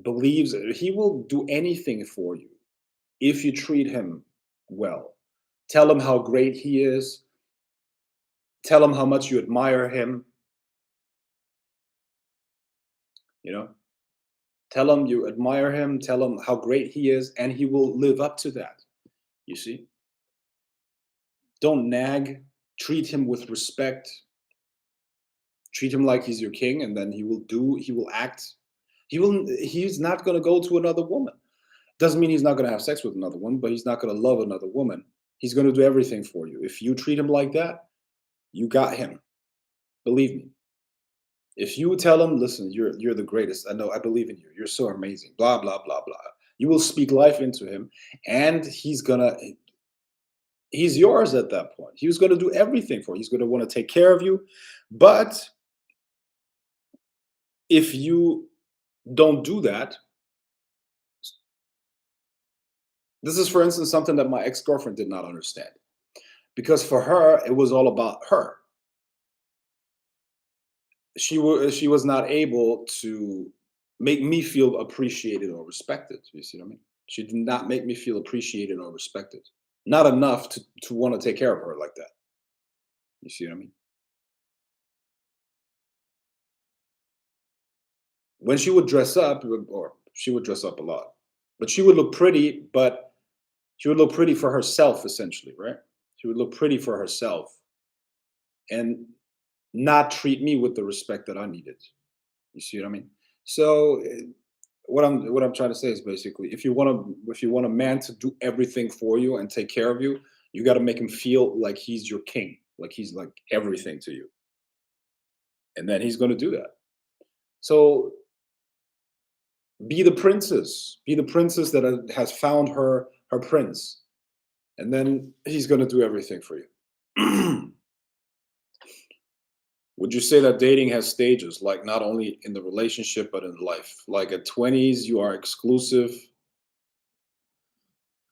believes he will do anything for you if you treat him well. Tell him how great he is. Tell him how much you admire him. You know, tell him you admire him. Tell him how great he is, and he will live up to that. You see, don't nag. Treat him with respect. Treat him like he's your king, and then he will act. He's not going to go to another woman. Doesn't mean he's not going to have sex with another woman, but he's not going to love another woman. He's going to do everything for you. If you treat him like that, you got him. Believe me. If you tell him, listen, you're the greatest. I know, I believe in you. You're so amazing. Blah blah blah blah. You will speak life into him, and he's yours at that point. He's going to do everything for you. He's going to want to take care of you. But if you don't do that, this is, for instance, something that my ex girlfriend did not understand. Because for her, it was all about her. She was not able to make me feel appreciated or respected. You see what I mean? She did not make me feel appreciated or respected. Not enough to want to take care of her like that. You see what I mean? When she would dress up, or she would dress up a lot, but she would look pretty, but she would look pretty for herself essentially, right? She would look pretty for herself and not treat me with the respect that I needed. You see what I mean? So what I'm trying to say is basically, if you want a man to do everything for you and take care of you, you got to make him feel like he's your king, like he's like everything to you, and then he's going to do that. So be the princess that has found her prince, and then he's going to do everything for you. Would you say that dating has stages, like not only in the relationship but in life? Like at 20s, you are exclusive.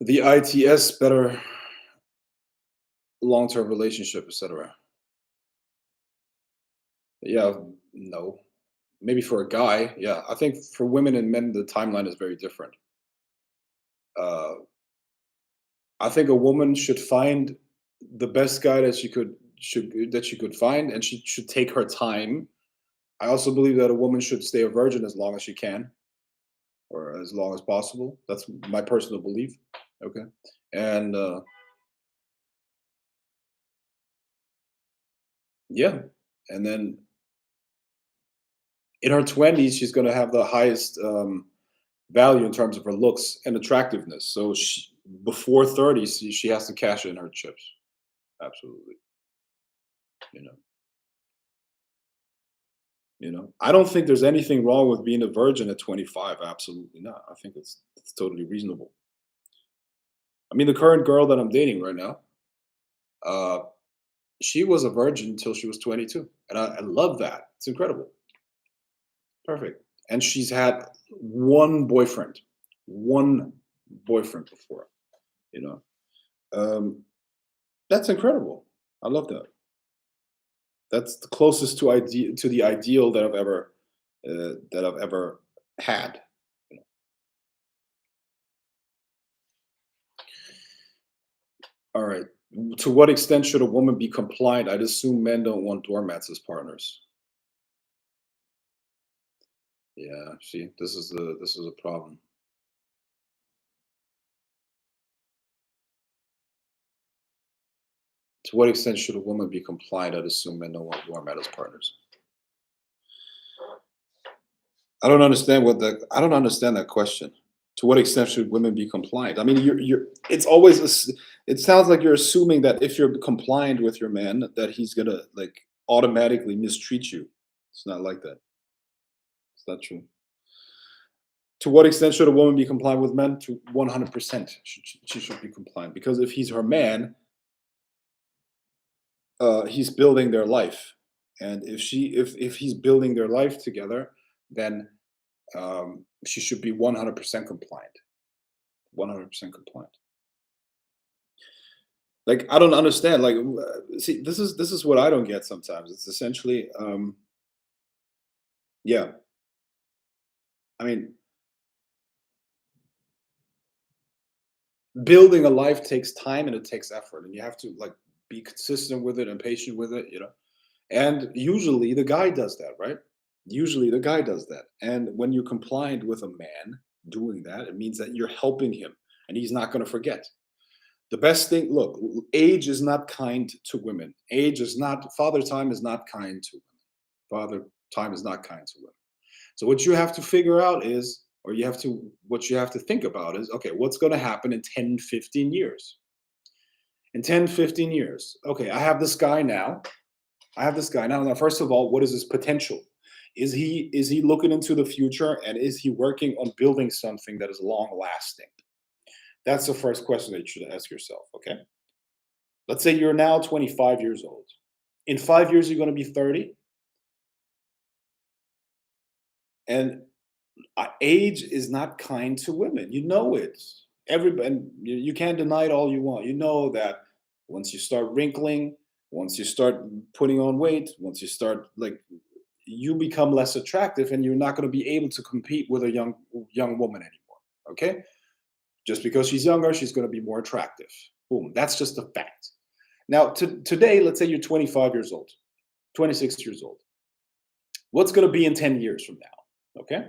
The ITS, better long-term relationship, etc. Yeah, no. Maybe for a guy, yeah. I think for women and men, the timeline is very different. Uh, I think a woman should find the best guy that she could find, and she should take her time. I also believe that a woman should stay a virgin as long as she can, or as long as possible. That's my personal belief. Okay, and yeah, and then in her 20s, she's going to have the highest value in terms of her looks and attractiveness. So before 30, she has to cash in her chips. Absolutely. You know, I don't think there's anything wrong with being a virgin at 25. Absolutely not. I think it's totally reasonable. I mean, the current girl that I'm dating right now, uh, she was a virgin until she was 22, and I love that. It's incredible. Perfect. And she's had one boyfriend, one boyfriend before. You know, um, that's incredible. I love that. That's the closest to the ideal that I've ever had. You know. All right. To what extent should a woman be compliant? I'd assume men don't want doormats as partners. Yeah. See, this is a problem. To what extent should a woman be compliant? I'd assume men don't want doormat as partners. I don't understand that question. To what extent should women be compliant? I mean, it's always it sounds like you're assuming that if you're compliant with your man, that he's gonna like automatically mistreat you. It's not like that. It's not true. To what extent should a woman be compliant with men? To 100%, she should be compliant, because if he's her man, he's building their life, and if he's building their life together, then she should be 100% compliant. 100% compliant. Like, I don't understand. Like, see, this is what I don't get sometimes. It's essentially, yeah. I mean, building a life takes time and it takes effort, and you have to like be consistent with it and patient with it. And usually the guy does that, right? Usually the guy does that. And when you're compliant with a man doing that, it means that you're helping him, and he's not going to forget. The best thing, look, age is not kind to women. Father time is not kind to women. Father time is not kind to women. So what you have to figure out is, or what you have to think about is, okay, what's going to happen in 10, 15 years? In 10, 15 years, okay, I have this guy now. Now, first of all, what is his potential? Is he looking into the future, and is he working on building something that is long lasting? That's the first question that you should ask yourself, okay? Let's say you're now 25 years old. In 5 years, you're going to be 30. And age is not kind to women. You know it. Everybody, you can't deny it all you want. You know that once you start wrinkling, once you start putting on weight, once you start like you become less attractive, and you're not going to be able to compete with a young woman anymore. Okay? Just because she's younger, she's going to be more attractive. Boom. That's just a fact. Now, today, let's say you're 25 years old, 26 years old. What's going to be in 10 years from now? Okay.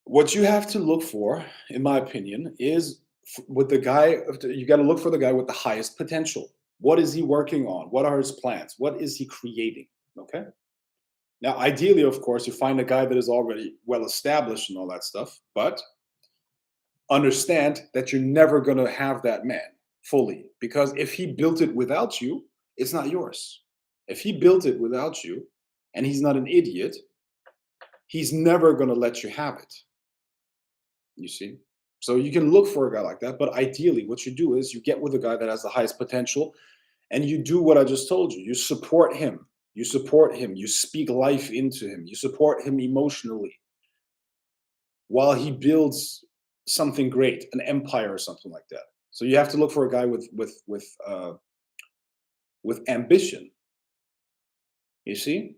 What you have to look for, in my opinion, is with the guy, you got to look for the guy with the highest potential. What is he working on? What are his plans? What is he creating? Okay. Now, ideally, of course, you find a guy that is already well established and all that stuff, but understand that you're never going to have that man fully, because if he built it without you, it's not yours. If he built it without you and he's not an idiot, he's never going to let you have it. You see? So you can look for a guy like that, but ideally, what you do is you get with a guy that has the highest potential and you do what I just told you. You support him. You support him. You speak life into him. You support him emotionally while he builds something great, an empire or something like that. So you have to look for a guy with ambition. You see,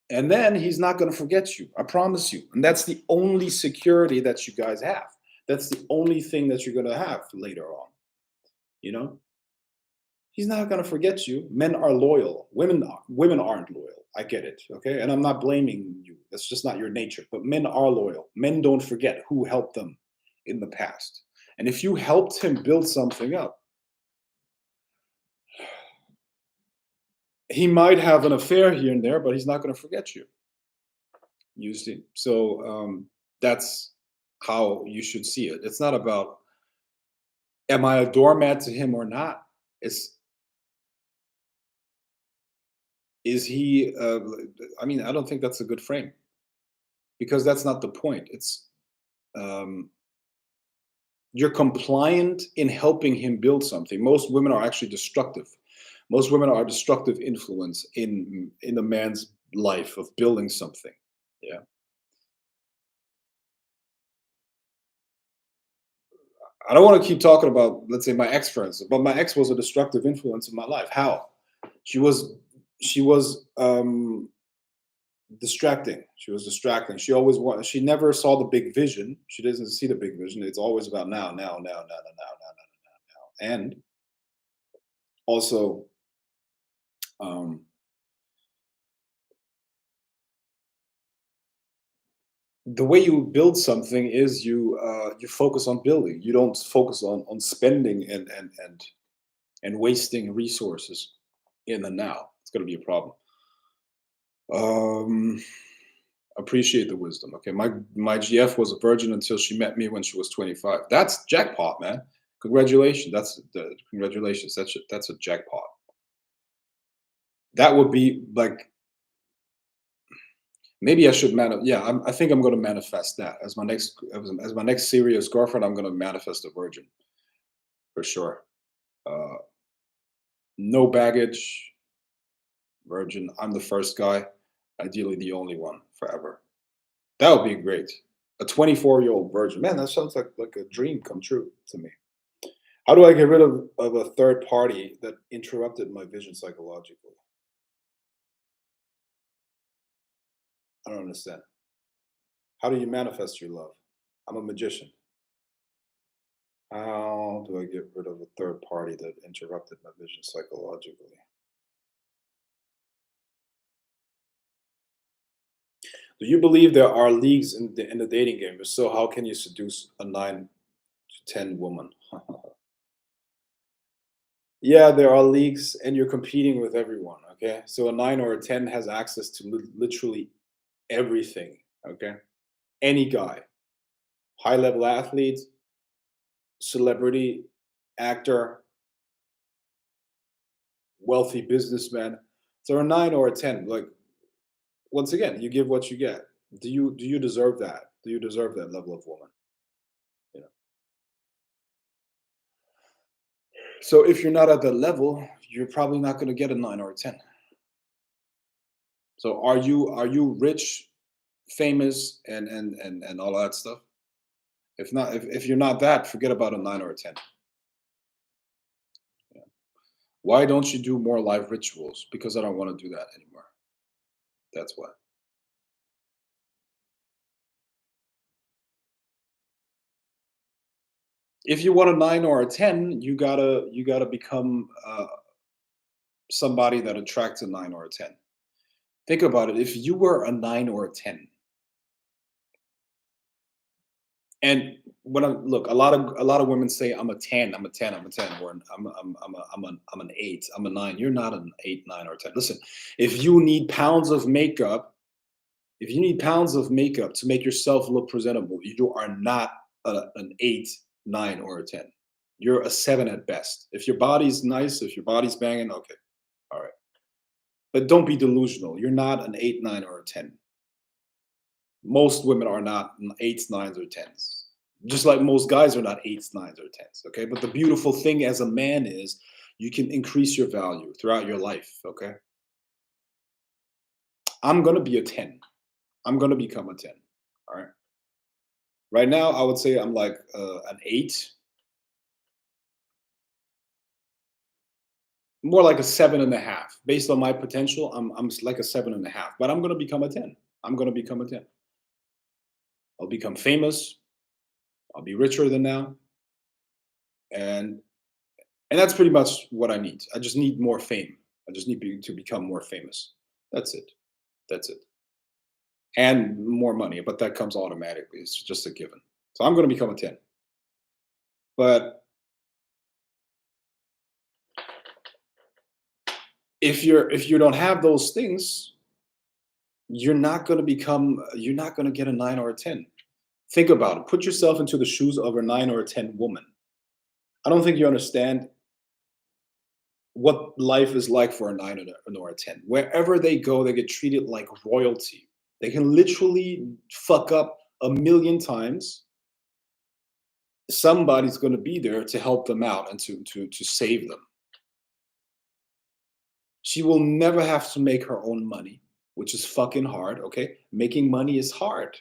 and then he's not going to forget you. I promise you. And that's the only security that you guys have. That's the only thing that you're going to have later on. You know, he's not going to forget you. Men are loyal. Women aren't loyal. I get it. Okay, and I'm not blaming you. That's just not your nature. But men are loyal. Men don't forget who helped them in the past. And if you helped him build something up, he might have an affair here and there, but he's not going to forget you. You see, so that's how you should see it. It's not about am I a doormat to him or not. It's is he? I mean, I don't think that's a good frame because that's not the point. It's um, you're compliant in helping him build something. Most women are actually destructive. Most women are a destructive influence in a man's life of building something. Yeah. I don't want to keep talking about, let's say, my ex friends, but my ex was a destructive influence in my life. How? She was she was distracting. She was distracting. She always wanted. She never saw the big vision. She doesn't see the big vision. It's always about now, now, now, now, now, now, now, now, now, now. And also, um, the way you build something is you focus on building. You don't focus on spending and wasting resources in the now. It's going to be a problem. Um, appreciate the wisdom. Okay, my GF was a virgin until she met me when she was 25. That's jackpot, man. Congratulations. Congratulations. That's a jackpot. That would be like maybe I should yeah. I think I'm going to manifest that as my next serious girlfriend. I'm going to manifest a virgin for sure. Uh, no baggage, virgin. I'm the first guy, ideally the only one forever. That would be great. A 24-year-old virgin. Man, that sounds like a dream come true to me. How do I get rid of a third party that interrupted my vision psychologically? I don't understand. How do you manifest your love? I'm a magician. How do I get rid of a third party that interrupted my vision psychologically? Do you believe there are leagues in the dating game? If so, how can you seduce a 9 to 10 woman? Yeah, there are leagues, and you're competing with everyone. Okay, so a 9 or a 10 has access to literally everything. Okay, any guy, high level athlete, celebrity, actor, wealthy businessman. So a 9 or a 10, like once again, you give what you get. Do you deserve that? Do you deserve that level of woman? You know. So if you're not at that level, you're probably not going to get a 9 or a 10. So are you rich, famous, and all that stuff? If not, if you're not that, forget about a 9 or a 10. Yeah. Why don't you do more live rituals? Because I don't want to do that anymore. That's why. If you want a 9 or a 10, you gotta become somebody that attracts a 9 or a 10. Think about it. If you were a 9 or a 10, and when I look, a lot of women say I'm a 10, I'm a 10, I'm a 10, or I'm an 8, I'm a 9. You're not an 8, 9, or 10. Listen, if you need pounds of makeup, if you need pounds of makeup to make yourself look presentable, you are not an 8, 9, or a 10. You're a 7 at best. If your body's nice, if your body's banging, okay, all right. But don't be delusional. You're not an 8, 9, or a 10. Most women are not eights, nines, or tens. Just like most guys are not eights, nines, or tens. Okay. But the beautiful thing as a man is you can increase your value throughout your life. Okay. I'm going to be a 10. I'm going to become a 10. All right. Right now, I would say I'm like an 8, more like a 7.5. Based on my potential, I'm like a 7.5, but I'm going to become a 10. I'm going to become a 10. I'll become famous. I'll be richer than now. And And that's pretty much what I need. I just need more fame. I just need to become more famous. That's it. That's it. And more money, but that comes automatically. It's just a given. So I'm going to become a 10. But if you don't have those things, you're not going to get a 9 or a 10. Think about it. Put yourself into the shoes of a 9 or a 10 woman. I don't think you understand what life is like for a 9 or a 10. Wherever they go, they get treated like royalty. They can literally fuck up a million times. Somebody's going to be there to help them out and to save them. She will never have to make her own money, which is fucking hard. Okay, making money is hard.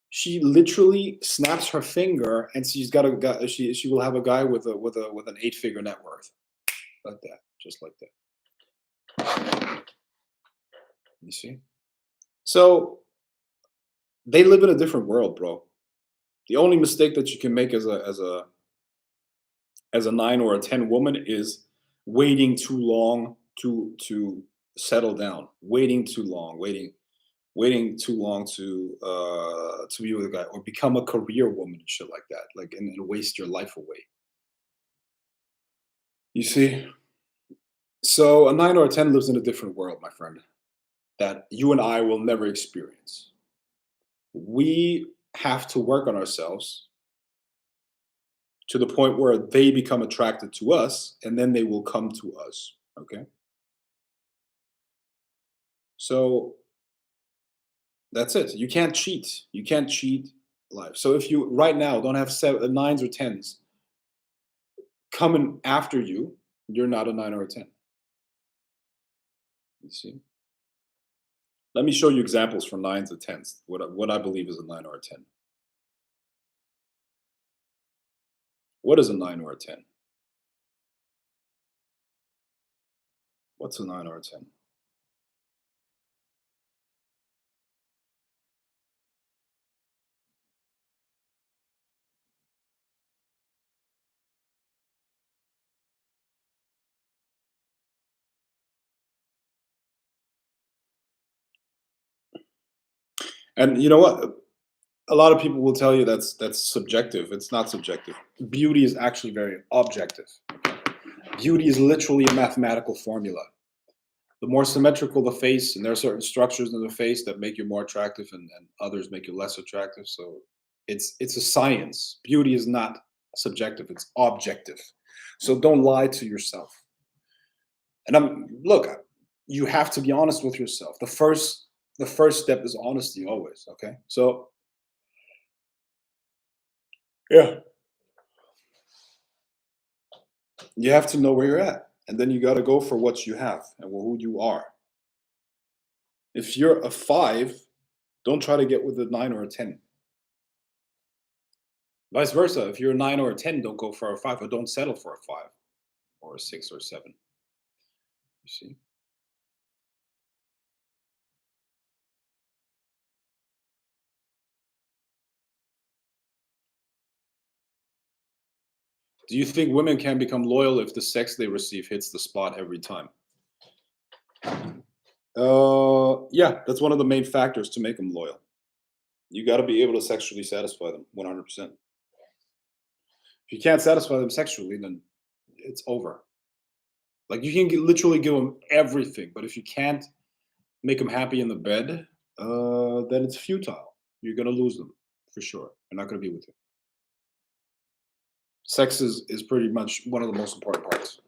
She literally snaps her finger, and she's got a guy. She will have a guy with an 8-figure net worth, like that, just like that. You see? So they live in a different world, bro. The only mistake that you can make as a 9 or a 10 woman is waiting too long to settle down, waiting too long, waiting too long to be with a guy, or become a career woman and shit like that, like, and waste your life away. You see? So a 9 or a 10 lives in a different world, my friend, that you and I will never experience. We have to work on ourselves to the point where they become attracted to us, and then they will come to us. Okay. So that's it. You can't cheat. You can't cheat life. So if you right now don't have nines or tens coming after you, you're not a 9 or a 10. You see? Let me show you examples for nines and tens. What I believe is a 9 or a 10. What is a 9 or a 10? What's a 9 or a 10? And you know what? A lot of people will tell you that's subjective. It's not subjective. Beauty is actually very objective. Beauty is literally a mathematical formula. The more symmetrical the face, and there are certain structures in the face that make you more attractive, and others make you less attractive. So it's a science. Beauty is not subjective, it's objective. So don't lie to yourself. And look, you have to be honest with yourself. The first step is honesty always. Okay. So yeah, you have to know where you're at. And then you got to go for what you have and who you are. If you're a 5, don't try to get with a 9 or a 10. Vice versa. If you're a 9 or a 10, don't go for a 5, or don't settle for a 5 or a 6 or 7. You see? Do you think women can become loyal if the sex they receive hits the spot every time? Yeah, that's one of the main factors to make them loyal. You got to be able to sexually satisfy them 100%. If you can't satisfy them sexually, then it's over. Like you can literally give them everything, but if you can't make them happy in the bed, then it's futile. You're gonna lose them for sure. They're not gonna be with you. Sex is pretty much one of the most important parts.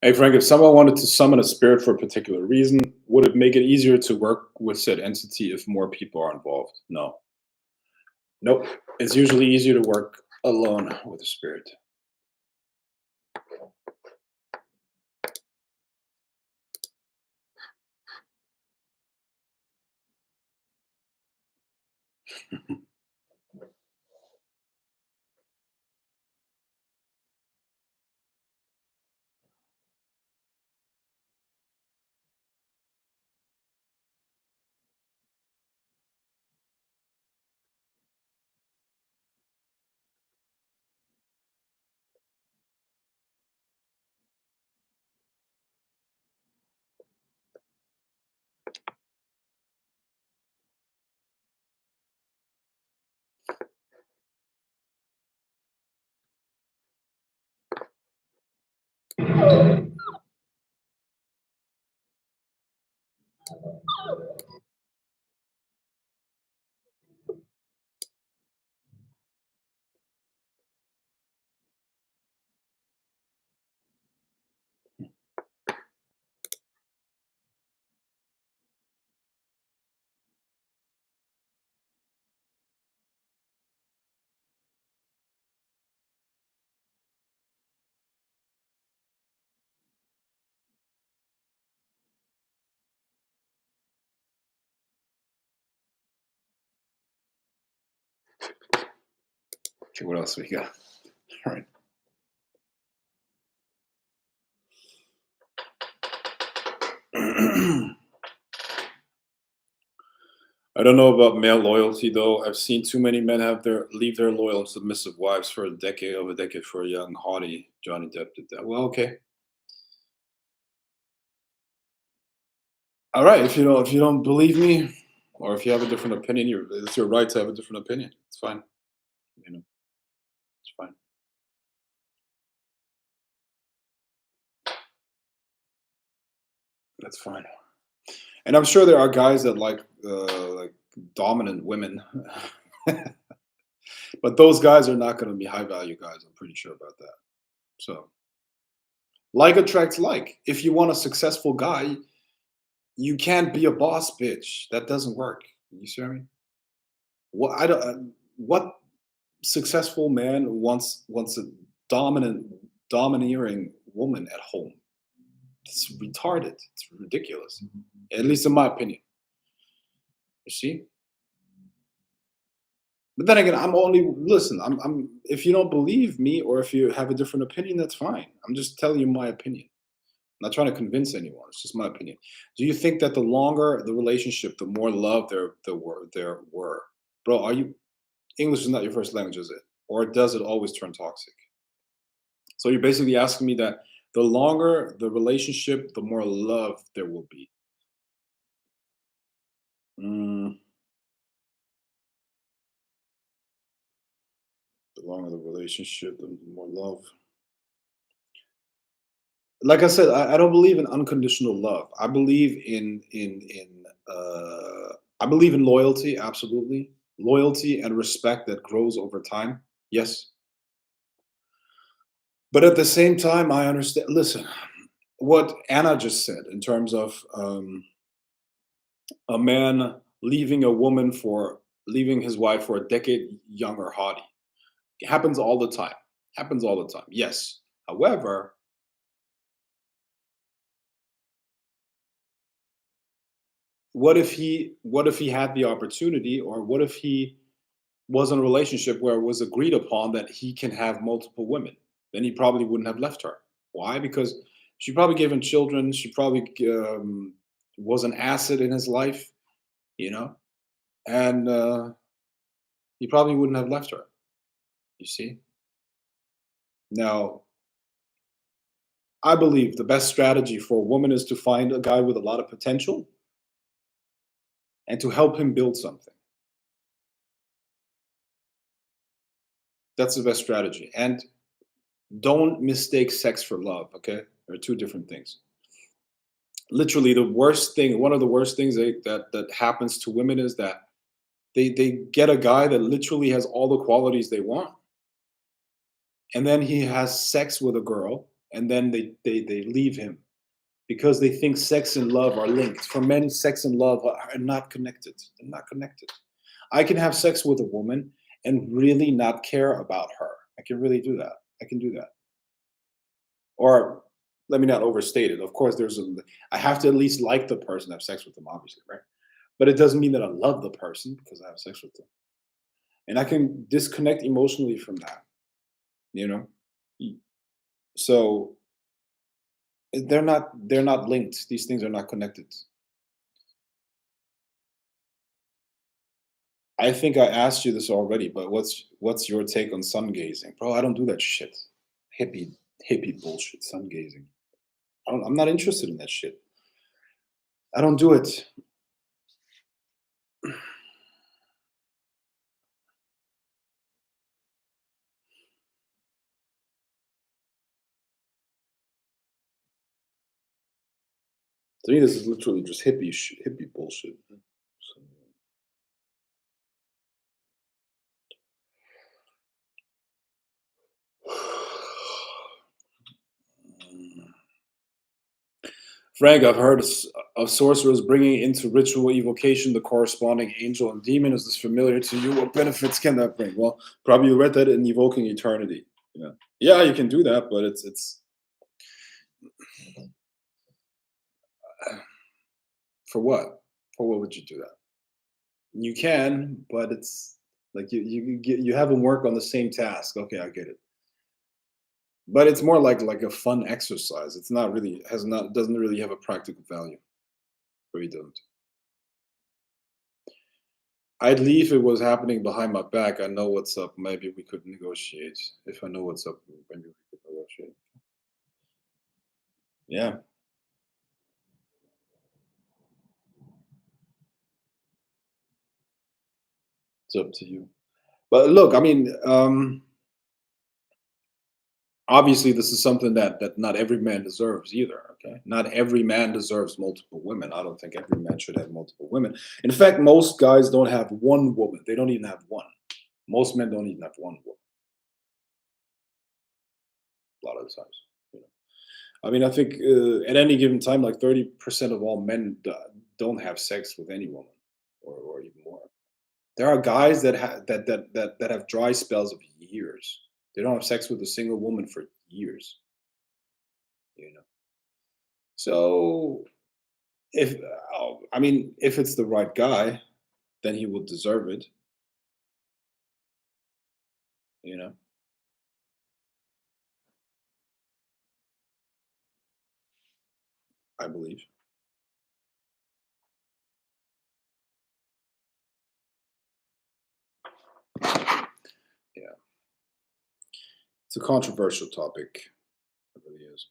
Hey Frank, if someone wanted to summon a spirit for a particular reason, would it make it easier to work with said entity if more people are involved? No. Nope. It's usually easier to work alone with a spirit. Okay, what else we got? All right. I don't know about male loyalty though. I've seen too many men leave their loyal and submissive wives for a decade for a young haughty. Johnny Depp did that. Well, okay. All right. If you don't believe me, or if you have a different opinion, it's your right to have a different opinion. It's fine. You know, it's fine. That's fine. And I'm sure there are guys that like dominant women, but those guys are not going to be high value guys. I'm pretty sure about that. So like attracts like. If you want a successful guy, you can't be a boss bitch. That doesn't work. You see what I mean? What I don't. What successful man wants a domineering woman at home? It's retarded. It's ridiculous. At least in my opinion. You see? But then again, I'm only listen. I'm. If you don't believe me or if you have a different opinion, that's fine. I'm just telling you my opinion. I'm not trying to convince anyone. It's just my opinion. Do you think that the longer the relationship, the more love there were? Bro, are you English is not your first language, is it? Or does it always turn toxic? So you're basically asking me that the longer the relationship, the more love there will be. Mm, the longer the relationship, the more love. Like I said, I don't believe in unconditional love. I believe I believe in loyalty, absolutely. Loyalty and respect that grows over time. Yes. But at the same time, I understand. Listen, what Anna just said in terms of a man leaving his wife for a decade younger hottie. It happens all the time. Happens all the time. Yes. However, what if he had the opportunity, or what if he was in a relationship where it was agreed upon that he can have multiple women? Then he probably wouldn't have left her. Why? Because she probably gave him children. She probably was an asset in his life, you know, and he probably wouldn't have left her. You see? Now, I believe the best strategy for a woman is to find a guy with a lot of potential and to help him build something. That's the best strategy. And don't mistake sex for love, okay? They're two different things. Literally, one of the worst things that happens to women is that they get a guy that literally has all the qualities they want, and then he has sex with a girl, and then they leave him because they think sex and love are linked. For men, sex and love are not connected. They're not connected. I can have sex with a woman and really not care about her. I can really do that. I can do that. Or let me not overstate it. Of course, I have to at least like the person, have sex with them, obviously, right? But it doesn't mean that I love the person because I have sex with them. And I can disconnect emotionally from that, you know? Y- So they're not linked. These things are not connected. I think I asked you this already, but what's your take on sun gazing? Bro, I don't do that shit. Hippie hippie bullshit, sun gazing. I'm not interested in that shit. I don't do it. To me, this is literally just hippie bullshit. So, Frank, I've heard of sorcerers bringing into ritual evocation the corresponding angel and demon. Is this familiar to you? What benefits can that bring? Well, probably you read that in Evoking Eternity. Yeah, yeah, you can do that, but it's for what? For what would you do that? You can, but it's like you have them work on the same task. Okay, I get it. But it's more like a fun exercise. It's not really has not doesn't really have a practical value. Really doesn't. I'd leave if it was happening behind my back. I know what's up. Maybe we could negotiate. If I know what's up, maybe we could negotiate. Yeah, it's up to you. But look, I mean, obviously, this is something that not every man deserves either. Okay, not every man deserves multiple women. I don't think every man should have multiple women. In fact, most guys don't have one woman. They don't even have one. Most men don't even have one woman. A lot of the times. You know. I mean, I think at any given time, like 30% of all men don't have sex with any woman, or even more. There are guys that have dry spells of years. They don't have sex with a single woman for years. You know. So if I mean, if it's the right guy, then he will deserve it. You know, I believe. Yeah, it's a controversial topic. It really is.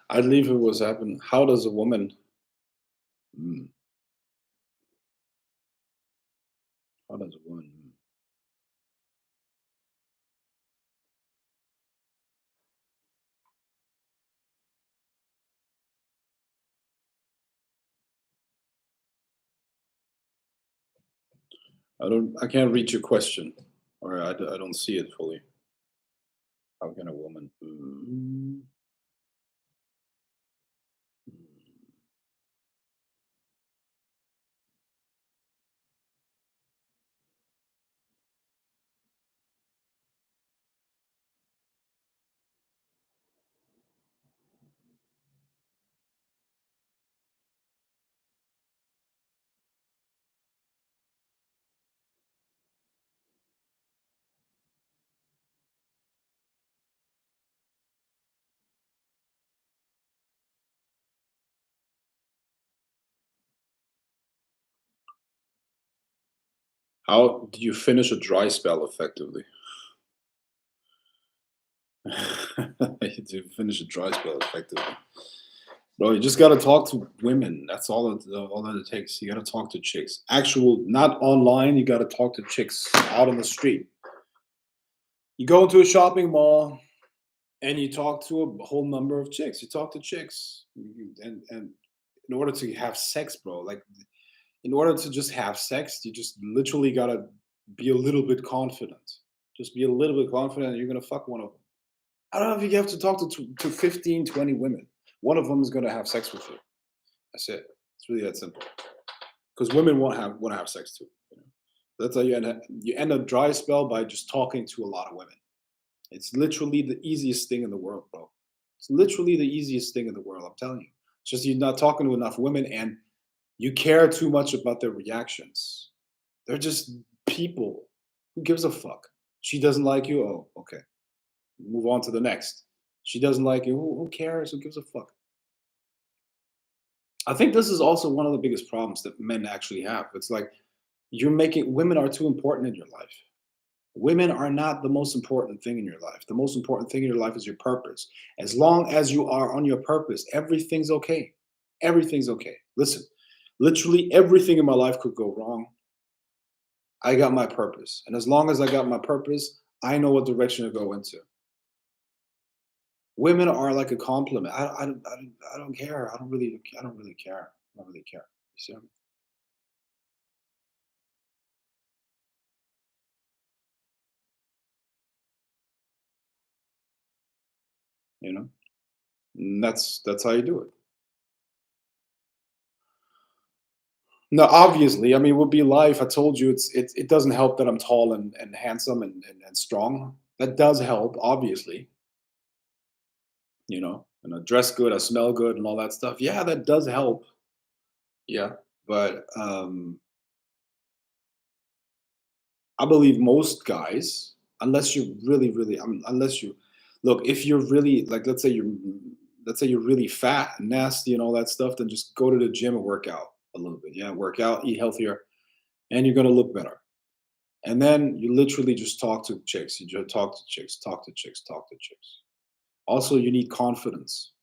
I'd leave if it was happening. How does a woman? Mm, how does a woman? I don't. I can't read your question, or I don't see it fully. How can a woman? How do you finish a dry spell effectively? To finish a dry spell effectively, bro. You just gotta talk to women. That's all that it takes. You gotta talk to chicks. Actual, not online. You gotta talk to chicks out on the street. You go into a shopping mall and you talk to a whole number of chicks. You talk to chicks, and in order to have sex, bro, like in order to just have sex, you just literally gotta be a little bit confident. Just be a little bit confident, and you're gonna fuck one of them. I don't know if you have to talk to 15, 20 women. One of them is gonna have sex with you. That's it. It's really that simple. Because women want to have sex too. You know? That's how you end a dry spell by just talking to a lot of women. It's literally the easiest thing in the world, bro. It's literally the easiest thing in the world. I'm telling you. It's just you're not talking to enough women, and you care too much about their reactions. They're just people. Who gives a fuck? She doesn't like you. Oh, okay. Move on to the next. She doesn't like you. Who cares? Who gives a fuck? I think this is also one of the biggest problems that men actually have. It's like you're making women are too important in your life. Women are not the most important thing in your life. The most important thing in your life is your purpose. As long as you are on your purpose, everything's okay. Everything's okay. Listen, literally everything in my life could go wrong. I got my purpose. And as long as I got my purpose, I know what direction to go into. Women are like a compliment. I don't care. I don't really care. I don't really care. You see what I mean? You know? And that's how you do it. No, obviously, I mean, it would be life. I told you it doesn't help that I'm tall and handsome and strong. That does help, obviously, you know, and I dress good, I smell good, and all that stuff. Yeah, that does help. Yeah, but I believe most guys, unless you really, really, unless you look, if you're really like, let's say you're really fat and nasty and all that stuff, then just go to the gym and work out a little bit. Yeah, work out, eat healthier, and you're gonna look better. And then you literally just talk to chicks. You just talk to chicks, talk to chicks, talk to chicks. Also, you need confidence.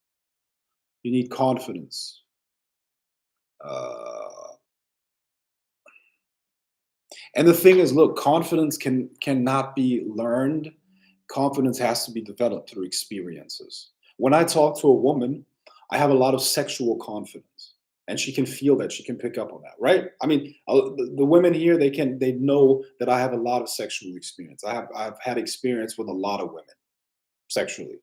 You need confidence. Uh, and the thing is, look, confidence cannot be learned. Confidence has to be developed through experiences. When I talk to a woman, I have a lot of sexual confidence, and she can feel that. She can pick up on that, right? I mean, the women here, they know that I have a lot of sexual experience. I've had experience with a lot of women sexually.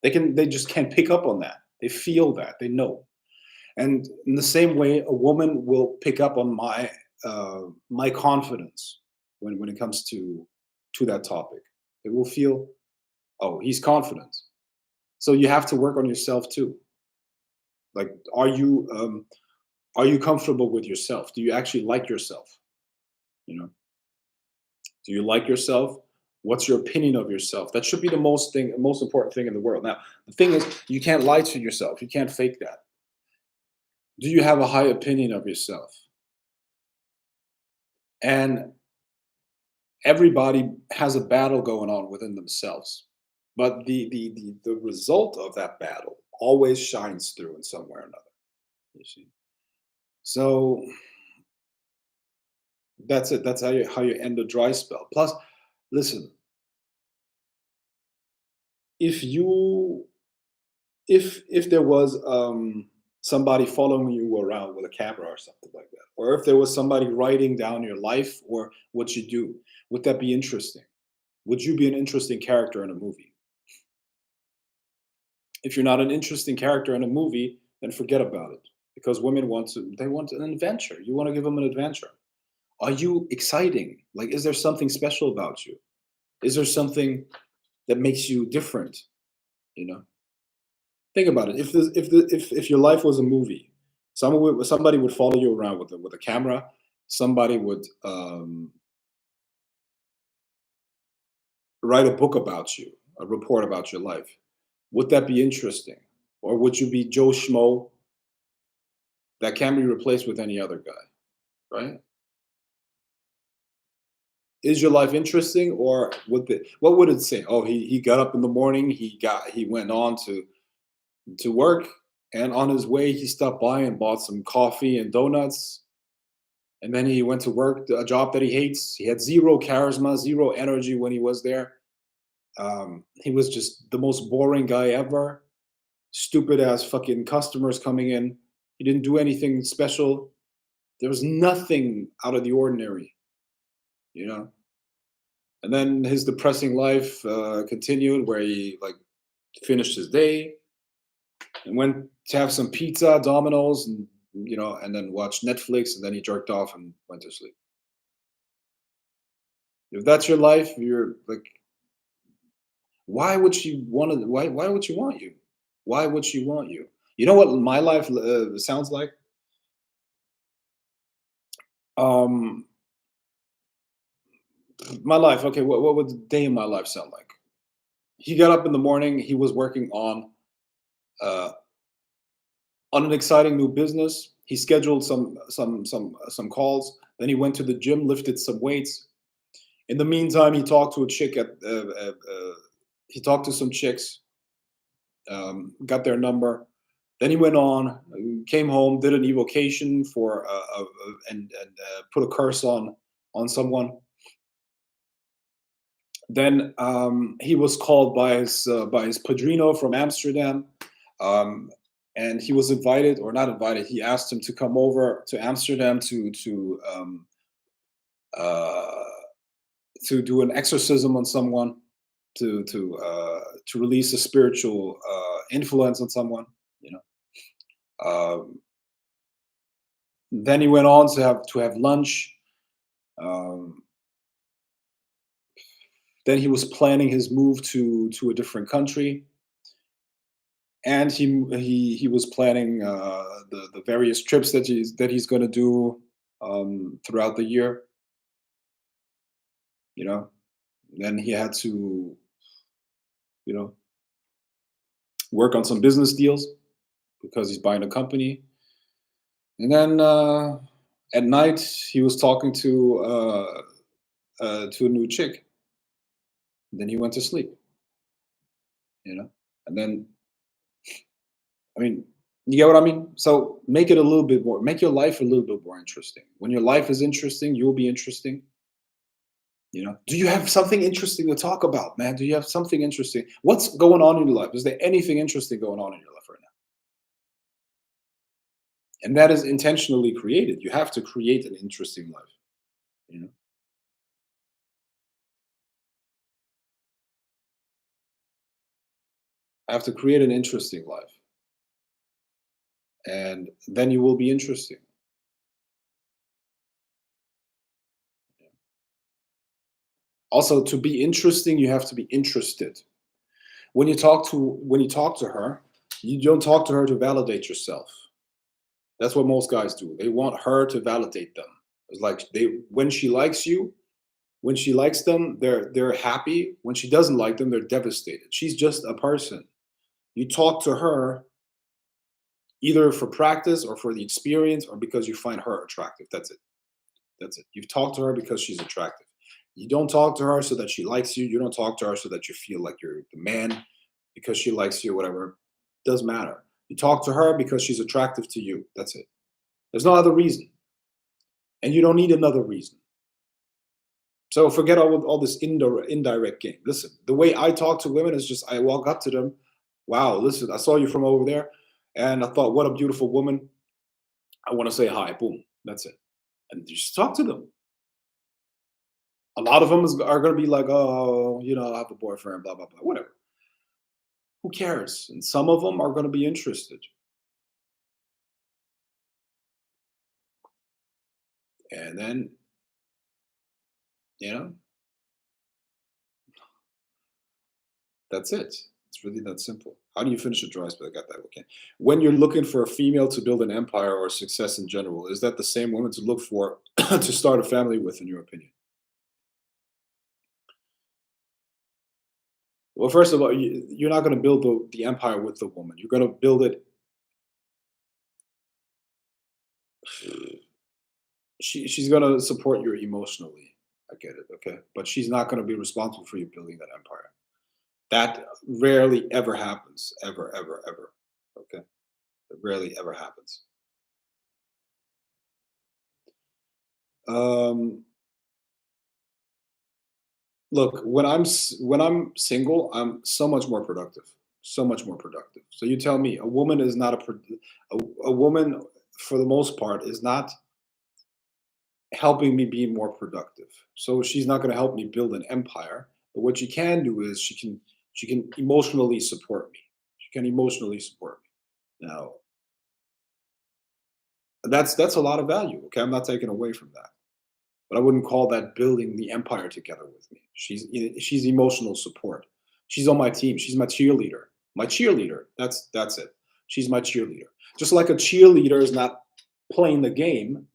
They just can't pick up on that. They feel that. They know. And in the same way, a woman will pick up on my confidence when it comes to that topic. They will feel, oh, he's confident. So you have to work on yourself too. Like, are you comfortable with yourself? Do you actually like yourself? You know, do you like yourself? What's your opinion of yourself? That should be the most important thing in the world. Now, the thing is, you can't lie to yourself. You can't fake that. Do you have a high opinion of yourself? And everybody has a battle going on within themselves. But the result of that battle always shines through in some way or another. You see. So that's it. That's how you end a dry spell. Plus, listen, if you if there was somebody following you around with a camera or something like that, or if there was somebody writing down your life or what you do, would that be interesting? Would you be an interesting character in a movie? If you're not an interesting character in a movie, then forget about it. Because women want an adventure. You want to give them an adventure. Are you exciting? Like, is there something special about you? Is there something that makes you different? You know, think about it. If your life was a movie, somebody would follow you around with a camera. Somebody would write a book about you, a report about your life. Would that be interesting, or would you be Joe Schmo that can be replaced with any other guy? Right? Is your life interesting, or what would it say? Oh, he got up in the morning. He went on to work, and on his way he stopped by and bought some coffee and donuts, and then he went to work a job that he hates. He had zero charisma, zero energy when he was there. He was just the most boring guy ever. Stupid ass fucking customers coming in. He didn't do anything special. There was nothing out of the ordinary, you know. And then his depressing life continued, where he like finished his day and went to have some pizza, Domino's, and and then watched Netflix, and then he jerked off and went to sleep. If that's your life, you're like, why would she want to? Why would she want you? Why would she want you? You know what my life sounds like? Um, my life. Okay, what would the day in my life sound like? He got up in the morning. He was working uh, on an exciting new business. He scheduled some calls. Then he went to the gym, lifted some weights. In the meantime, he talked to a chick at. He talked to some chicks, got their number. Then he went on, came home, did an evocation for and put a curse on someone. Then he was called by his padrino from Amsterdam, um, and he was invited or not invited. He asked him to come over to Amsterdam uh, to do an exorcism on someone, to release a spiritual influence on someone. You know. Then he went on to have lunch. Um, then he was planning his move to a different country, and he was planning the various trips that he's going to do throughout the year. You know, then he had to you know work on some business deals because he's buying a company. And then at night he was talking to a new chick. And then he went to sleep. And then I mean, you get what I mean? So make it a little bit more, make your life a little bit more interesting. When your life is interesting, you'll be interesting. Do you have something interesting to talk about, man? Do you have something interesting? What's going on in your life? Is there anything interesting going on in your life right now? And that is intentionally created. You have to create an interesting life. You know, I have to create an interesting life, and then you will be interesting. Also, to be interesting, you have to be interested. When you talk to her, you don't talk to her to validate yourself. That's what most guys do. They want her to validate them. It's like when she likes you, when she likes them, they're happy. When she doesn't like them, they're devastated. She's just a person. You talk to her either for practice or for the experience or because you find her attractive. That's it. That's it. You've talked to her because she's attractive. You don't talk to her so that she likes you. You don't talk to her so that you feel like you're the man because she likes you, whatever. Doesn't matter. You talk to her because she's attractive to you. That's it. There's no other reason, and you don't need another reason. So forget all this indirect game. Listen, the way I talk to women is just I walk up to them. Wow, listen, I saw you from over there, and I thought, what a beautiful woman. I want to say hi. Boom, that's it. And you just talk to them. A lot of them are going to be like, oh, I have a boyfriend, blah blah blah, whatever. Who cares? And some of them are going to be interested, and then you know that's it. It's really that simple. How do you finish a dry spell? I got that. Okay. When you're looking for a female to build an empire or success in general, is that the same woman to look for to start a family with, in your opinion? Well, first of all, you're not going to build the empire with the woman. You're going to build it. She's going to support you emotionally. I get it. Okay. But she's not going to be responsible for you building that empire. That rarely ever happens. Ever, ever, ever. Okay. It rarely ever happens. Um, Look, when I'm single, I'm so much more productive, so much more productive. So you tell me, a woman is not a woman for the most part is not helping me be more productive. So she's not going to help me build an empire. But what she can do is she can emotionally support me. She can emotionally support me. Now that's a lot of value. Okay, I'm not taking away from that. But I wouldn't call that building the empire together with me. She's emotional support. She's on my team. She's my cheerleader. My cheerleader. That's it. She's my cheerleader. Just like a cheerleader is not playing the game,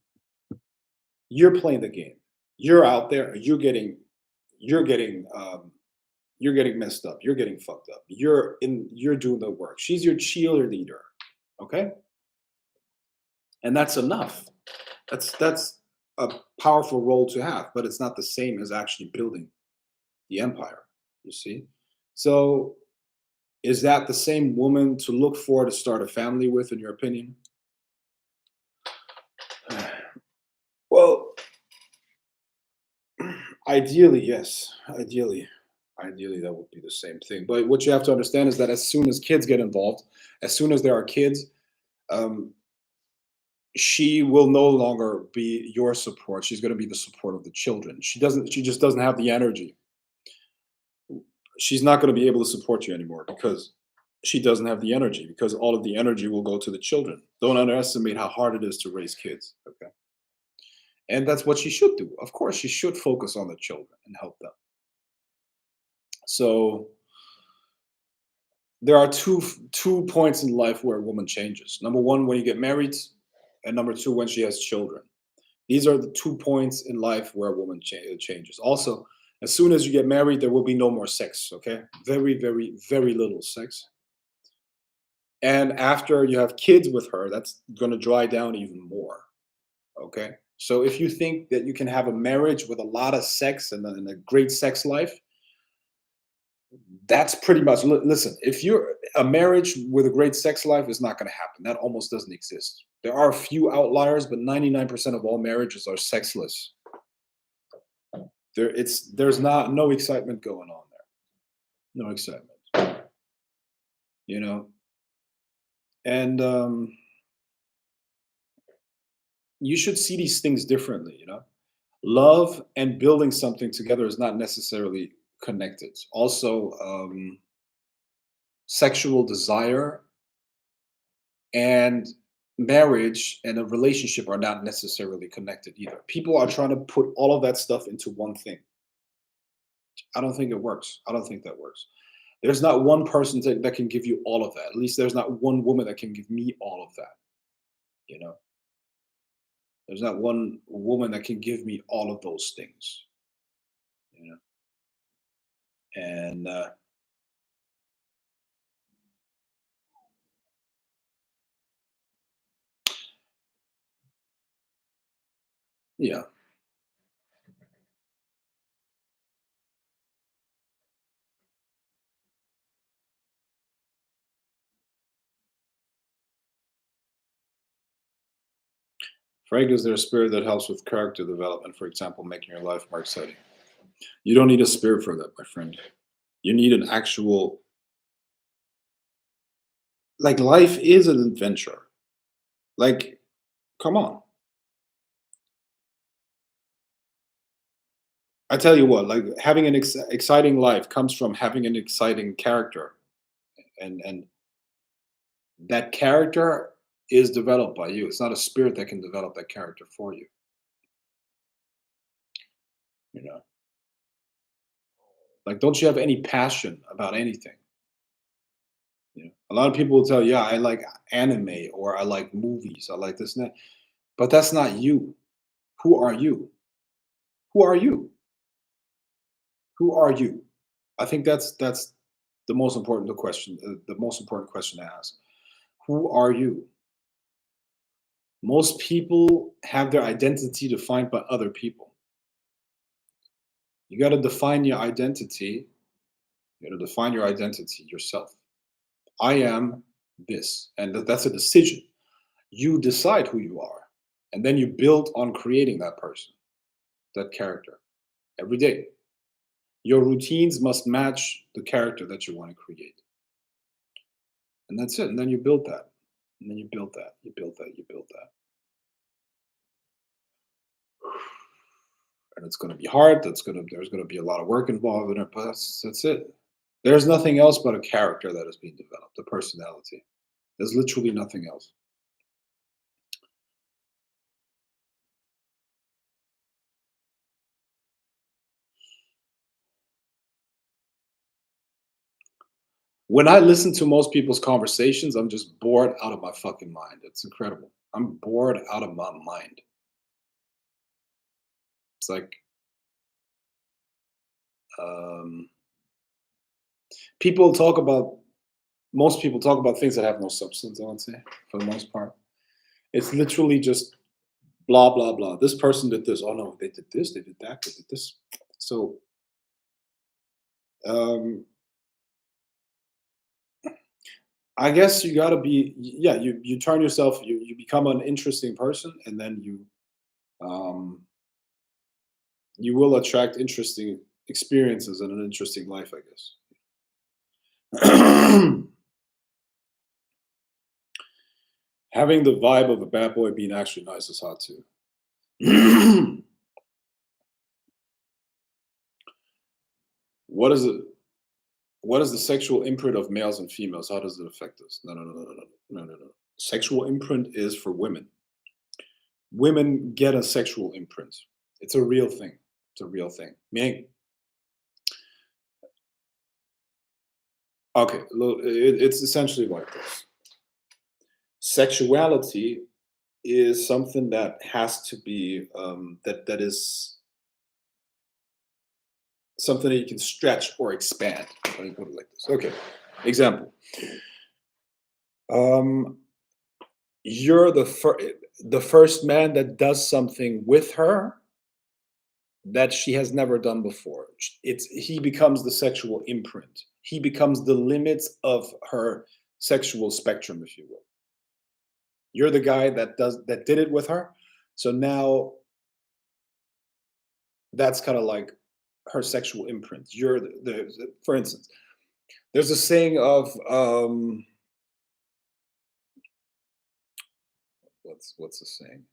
you're playing the game. You're out there. You're getting you're getting messed up. You're getting fucked up. You're doing the work. She's your cheerleader. Okay, and that's enough. That's a powerful role to have, but it's not the same as actually building the empire. You see, so is that the same woman to look for to start a family with, in your opinion? Well, ideally, yes. Ideally, that would be the same thing. But what you have to understand is that as soon as kids get involved, as soon as there are kids, um, she will no longer be your support. She's going to be the support of the children. She just doesn't have the energy. She's not going to be able to support you anymore because she doesn't have the energy, because all of the energy will go to the children. Don't underestimate how hard it is to raise kids. Okay. And that's what she should do. Of course, she should focus on the children and help them. So there are two points in life where a woman changes. Number one, when you get married, and number two, when she has children. These are the 2 points in life where a woman changes. Also, as soon as you get married, there will be no more sex. Okay, very, very, very little sex. And after you have kids with her, that's going to dry down even more. Okay, so if you think that you can have a marriage with a lot of sex and a great sex life, that's pretty much listen, if you're a marriage with a great sex life is not going to happen. That almost doesn't exist. There are a few outliers, but 99% of all marriages are sexless. There's not no excitement going on there. No excitement. You know, and you should see these things differently. Love and building something together is not necessarily connected. Also, sexual desire and marriage and a relationship are not necessarily connected either. People are trying to put all of that stuff into one thing. I don't think it works. I don't think that works. There's not one person that can give you all of that. At least there's not one woman that can give me all of that. You know, there's not one woman that can give me all of those things. You know, and yeah, Frank, is there a spirit that helps with character development, for example, making your life more exciting? You don't need a spirit for that, my friend. You need an actual, like, life is an adventure. Like, come on. I tell you what, like, having an exciting life comes from having an exciting character, and that character is developed by you. It's not a spirit that can develop that character for you. You know, like, don't you have any passion about anything? You know, a lot of people will tell you, yeah, I like anime or I like movies, I like this and that, but that's not you. Who are you? Who are you? Who are you? I think that's the most important question. The most important question to ask. Who are you? Most people have their identity defined by other people. You got to define your identity. You got to define your identity yourself. I am this, and that's a decision. You decide who you are, and then you build on creating that person, that character, every day. Your routines must match the character that you want to create, and that's it. And then you build that, and then you build that, you build that, you build that, and it's going to be hard. There's going to be a lot of work involved in it, but that's it. There's nothing else but a character that is being developed, a personality. There's literally nothing else. When I listen to most people's conversations, I'm just bored out of my fucking mind. It's incredible. I'm bored out of my mind. It's like, um, people talk about, most people talk about things that have no substance, I would say, for the most part. It's literally just blah, blah, blah. This person did this. Oh no, they did this, they did that, they did this. So, um, I guess you gotta be, yeah, you turn yourself, you become an interesting person, and then um, you will attract interesting experiences and an interesting life, I guess. Having the vibe of a bad boy being actually nice is hot too. What is it? What is the sexual imprint of males and females? How does it affect us? No, no, no, no, no, no, no, no, no. Sexual imprint is for women. Women get a sexual imprint. It's a real thing. It's a real thing. Meaning, okay, it's essentially like this. Sexuality is something that has to be that is something that you can stretch or expand. Let me put it like this. Okay, example. Um, you're the first man that does something with her that she has never done before. He becomes the sexual imprint. He becomes the limits of her sexual spectrum, if you will. You're the guy that did it with her. So now that's kind of like her sexual imprint. You're for instance, there's a saying of what's the saying?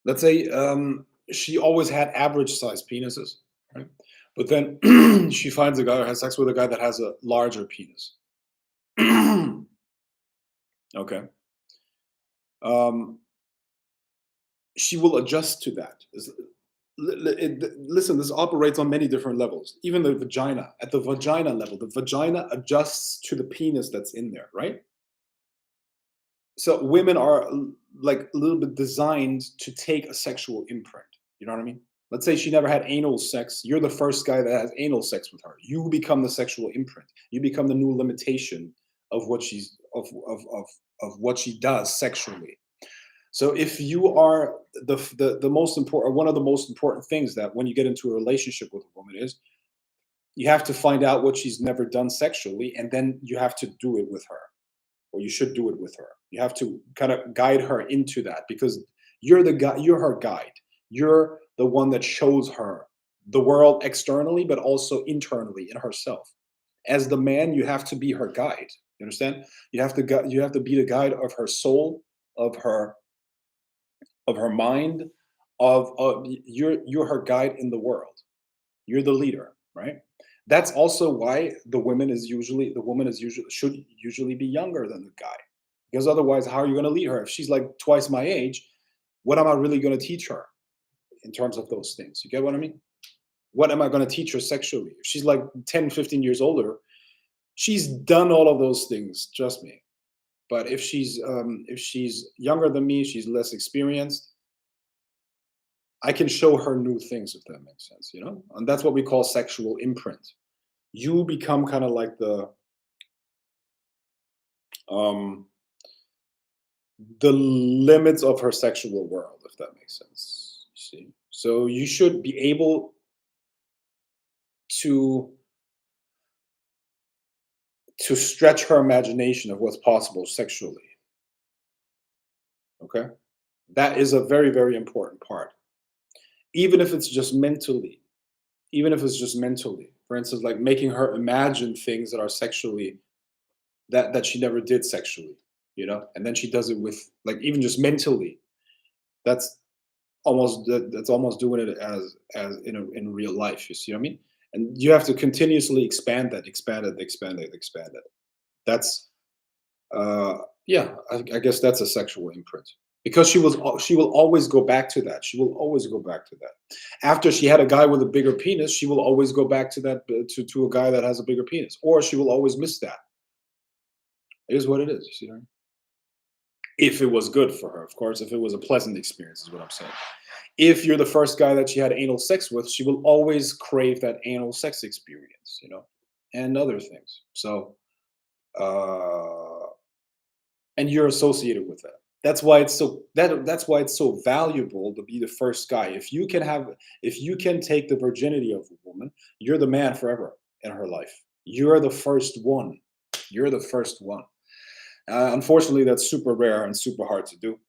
Let's say she always had average sized penises, right? But then she finds a guy or has sex with a guy that has a larger penis. Okay. Um, she will adjust to that. Listen, this operates on many different levels. Even the vagina, at the vagina level, the vagina adjusts to the penis that's in there, right? So women are like a little bit designed to take a sexual imprint. You know what I mean? Let's say she never had anal sex. You're the first guy that has anal sex with her. You become the sexual imprint. You become the new limitation of what she's of what she does sexually. So if you are the most important, or one of the most important things that when you get into a relationship with a woman is you have to find out what she's never done sexually, and then you have to do it with her, or you should do it with her. You have to kind of guide her into that because you're the guy, you're her guide. You're the one that shows her the world externally, but also internally in herself. As the man, you have to be her guide. You understand? You have to be the guide of her soul, of her mind, you're her guide in the world. You're the leader, right? That's also why the woman is usually should usually be younger than the guy. Because otherwise, how are you going to lead her? If she's like twice my age, what am I really going to teach her in terms of those things? You get what I mean? What am I going to teach her sexually? If she's like 10, 15 years older, she's done all of those things, trust me. But if she's younger than me, she's less experienced, I can show her new things, if that makes sense, you know? And that's what we call sexual imprint. You become kind of like um the limits of her sexual world, if that makes sense. You see? So you should be able to stretch her imagination of what's possible sexually. Okay? That is a very, very important part. Even if it's just mentally, even if it's just mentally. For instance, like making her imagine things that are sexually that she never did sexually, you know, and then she does it with like even just mentally. That's that's almost doing it as in real life. You see what I mean? And you have to continuously expand that, expand it, expand it, expand it. That's yeah. I guess that's a sexual imprint because she will always go back to that. She will always go back to that. After she had a guy with a bigger penis, she will always go back to that to a guy that has a bigger penis, or she will always miss that. It is what it is. You see what I mean? If it was good for her, of course, if it was a pleasant experience, is what I'm saying. If you're the first guy that she had anal sex with, she will always crave that anal sex experience, you know, and other things. So, uh, and you're associated with that. That's why it's so valuable to be the first guy. If you can take the virginity of a woman, you're the man forever in her life. You're the first one. You're the first one. Unfortunately, that's super rare and super hard to do,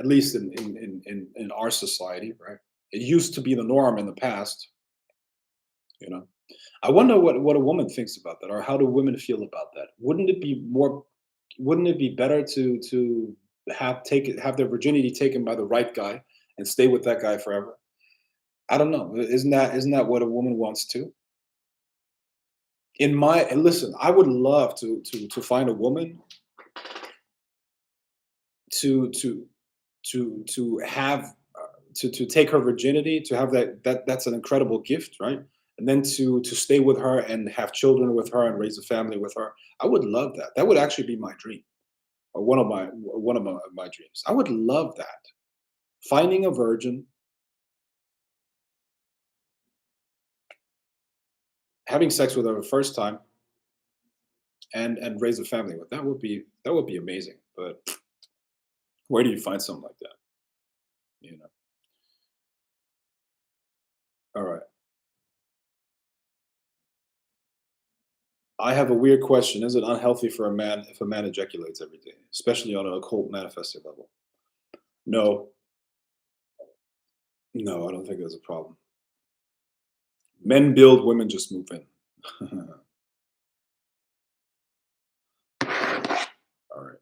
at least in our society, right? It used to be the norm in the past, you know. I wonder what a woman thinks about that, or how do women feel about that? Wouldn't it be better to have their virginity taken by the right guy and stay with that guy forever? I don't know. Isn't that what a woman wants too? In my and listen, I would love to find a woman to to to have to take her virginity, to have that's an incredible gift, right? And then to stay with her and have children with her and raise a family with her. I would love that. That would actually be my dream, or one of my dreams. I would love that. Finding a virgin, having sex with her the first time, and raise a family with. That would be amazing. But where do you find something like that? You know. All right. I have a weird question. Is it unhealthy for a man if a man ejaculates every day, especially on an occult manifested level? No, no, I don't think there's a problem. Men build, women just move in. All right.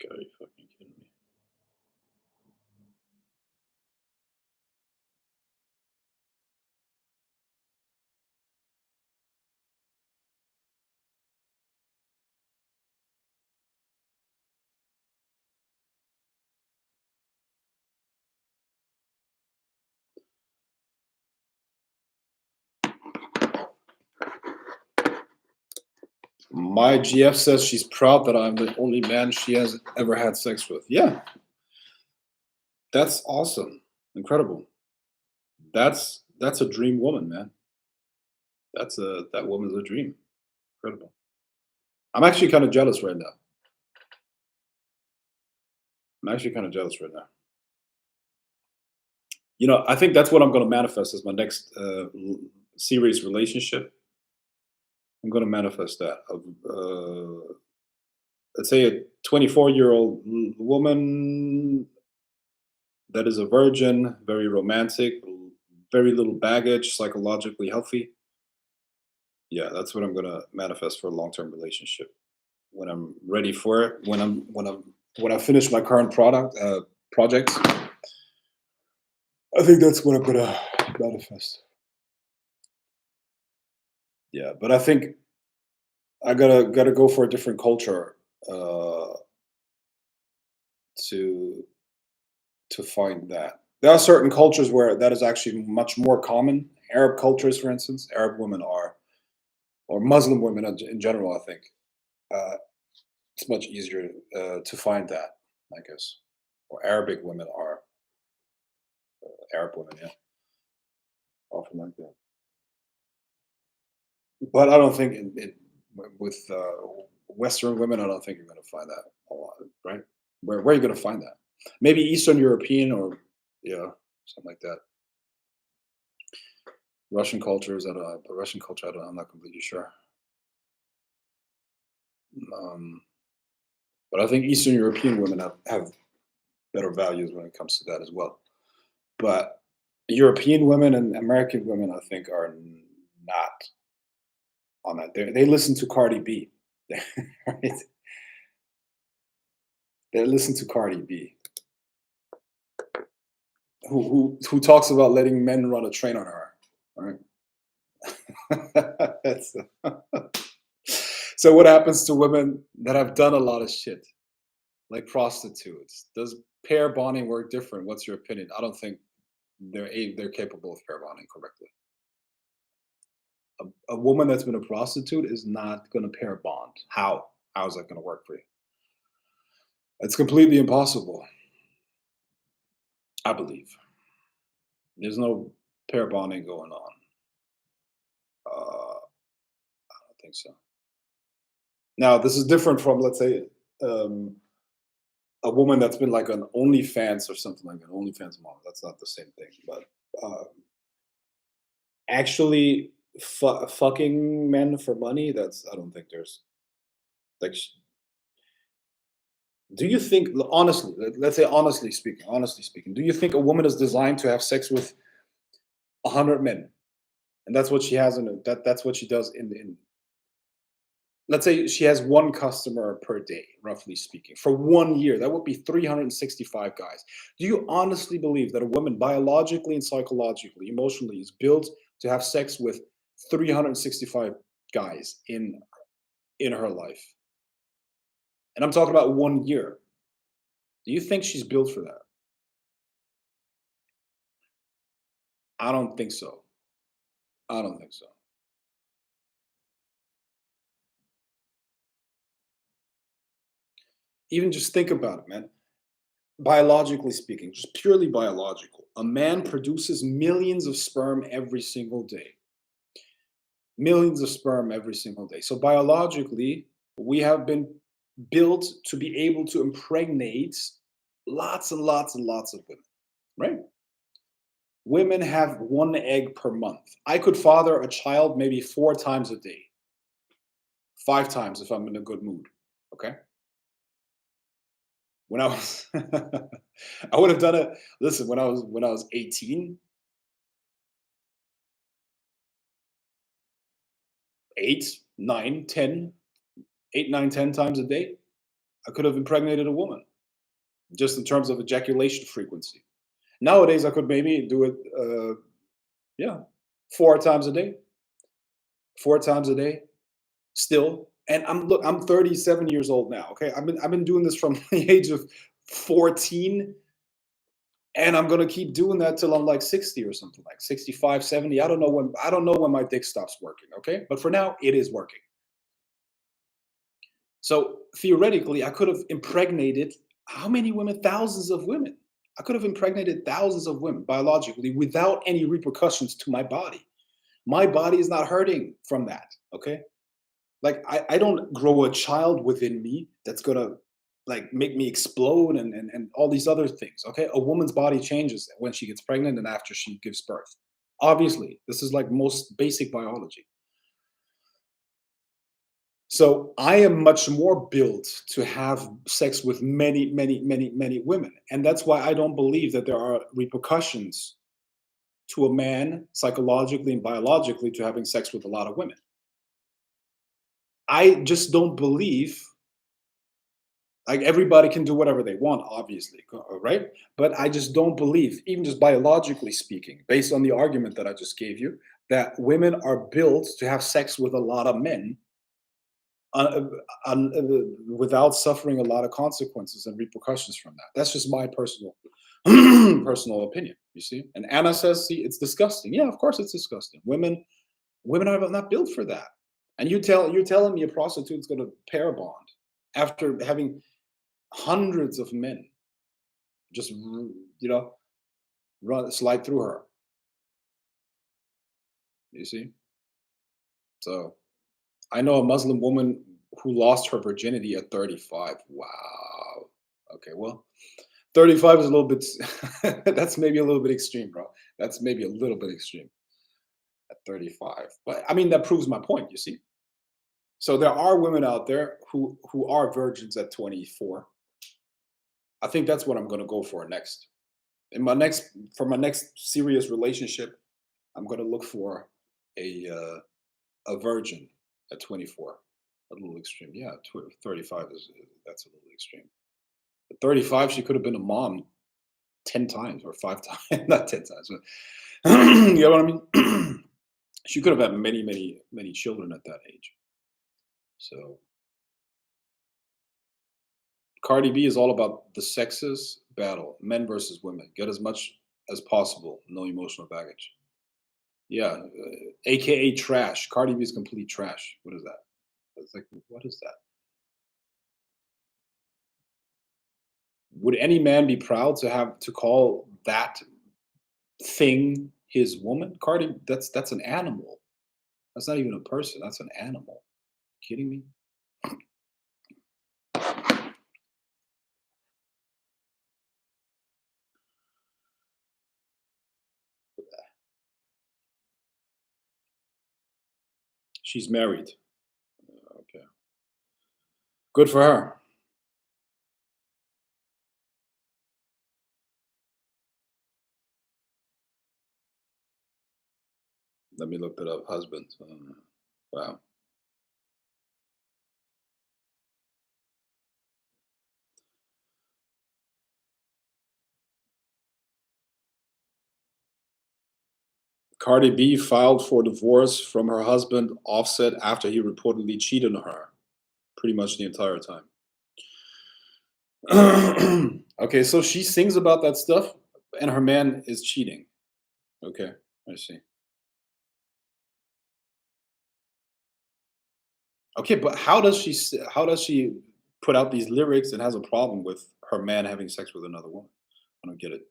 Gotta be fucking kidding me. My GF says she's proud that I'm the only man she has ever had sex with. Yeah, that's awesome. Incredible. That's a dream woman, man. That woman's a dream. Incredible. I'm actually kind of jealous right now. I'm actually kind of jealous right now. I think that's what I'm going to manifest as my next serious relationship. I'm going to manifest that. Let's say a 24-year-old woman that is a virgin, very romantic, very little baggage, psychologically healthy. Yeah, that's what I'm going to manifest for a long-term relationship when I'm ready for it. When I finish my current project, I think that's what I'm going to manifest. Yeah, but I think I gotta go for a different culture uh, to find that. There are certain cultures where that is actually much more common. Arab cultures, for instance, Arab women are, or Muslim women in general. I think uh, it's much easier to find that. I guess, or Arabic women are Arab women, yeah, often like that. But I don't think with Western women, I don't think you're going to find that a lot, right? Where are you going to find that? Maybe Eastern European or yeah, something like that. Russian culture is that the Russian culture? I'm not completely sure. Um, but I think Eastern European women have better values when it comes to that as well. But European women and American women, I think, are not on that. They listen to Cardi B. Right? They listen to Cardi B, who talks about letting men run a train on her. Right? That's, so what happens to women that have done a lot of shit, like prostitutes? Does pair bonding work different? What's your opinion? I don't think they're capable of pair bonding correctly. A woman that's been a prostitute is not going to pair bond. How? How is that going to work for you? It's completely impossible. I believe there's no pair bonding going on. I don't think so. Now, this is different from, let's say, um, a woman that's been like an OnlyFans or something like an OnlyFans mom. That's not the same thing. But actually, fucking men for money. That's I don't think there's like. Do you think honestly? Let's say honestly speaking, do you think a woman is designed to have sex with 100 men, and that's what she has that's what she does in let's say she has one customer per day, roughly speaking, for 1 year. That would be 365 guys. Do you honestly believe that a woman, biologically and psychologically, emotionally, is built to have sex with 365 guys in her life? And I'm talking about 1 year. Do you think she's built for that? I don't think so. I don't think so. Even just think about it, man. Biologically speaking, just purely biological, a man produces millions of sperm every single day. Millions of sperm every single day. So biologically, we have been built to be able to impregnate lots and lots and lots of women, right? Women have one egg per month. I could father a child maybe 4 times a day, 5 times if I'm in a good mood. Okay. When I was, I would have done it. Listen, when I was 18, 8, 9, 10, 8, 9, 10 times a day, I could have impregnated a woman just in terms of ejaculation frequency. Nowadays, I could maybe do it, yeah, 4 times a day, 4 times a day, still. And I'm 37 years old now. Okay, I've been doing this from the age of 14, and I'm gonna keep doing that till I'm like 60 or something, like 65, 70. I don't know when my dick stops working. Okay, but for now, it is working. So theoretically, I could have impregnated how many women? Thousands of women. I could have impregnated thousands of women biologically without any repercussions to my body. My body is not hurting from that. Okay. Like I don't grow a child within me that's gonna like make me explode and all these other things. Okay. A woman's body changes when she gets pregnant and after she gives birth. Obviously, this is like most basic biology. So I am much more built to have sex with many, many, many, many women. And that's why I don't believe that there are repercussions to a man psychologically and biologically to having sex with a lot of women. I just don't believe like everybody can do whatever they want, obviously, right? But I just don't believe, even just biologically speaking, based on the argument that I just gave you, that women are built to have sex with a lot of men uh, without suffering a lot of consequences and repercussions from that. That's just my personal personal opinion. You see, and Anna says, "See, it's disgusting." Yeah, of course, it's disgusting. Women are not built for that. And you're telling me a prostitute's going to pair bond after having hundreds of men just you know run slide through her. You see, so I know a Muslim woman who lost her virginity at 35. Wow. Okay, well, 35 is a little bit that's maybe a little bit extreme, bro. That's maybe a little bit extreme at 35. But I mean that proves my point, you see. So there are women out there who are virgins at 24. I think that's what I'm going to go for next. In my next for my next serious relationship, I'm going to look for a virgin at 24. A little extreme. Yeah, 35 is that's a little extreme. At 35 she could have been a mom 10 times or 5 times, not 10 times, but you know what I mean? She could have had many, many, many children at that age. So Cardi B is all about the sexes battle, men versus women. Get as much as possible, no emotional baggage. Yeah, AKA trash. Cardi B is complete trash. What is that? It's like, what is that? Would any man be proud to have to call that thing his woman? Cardi, that's an animal. That's not even a person. That's an animal. Kidding me? She's married. Okay. Good for her. Let me look that up. Husband. Wow. Cardi B filed for divorce from her husband Offset after he reportedly cheated on her pretty much the entire time. Okay, so she sings about that stuff and her man is cheating. Okay, I see. Okay, but how does she put out these lyrics and has a problem with her man having sex with another woman? I don't get it.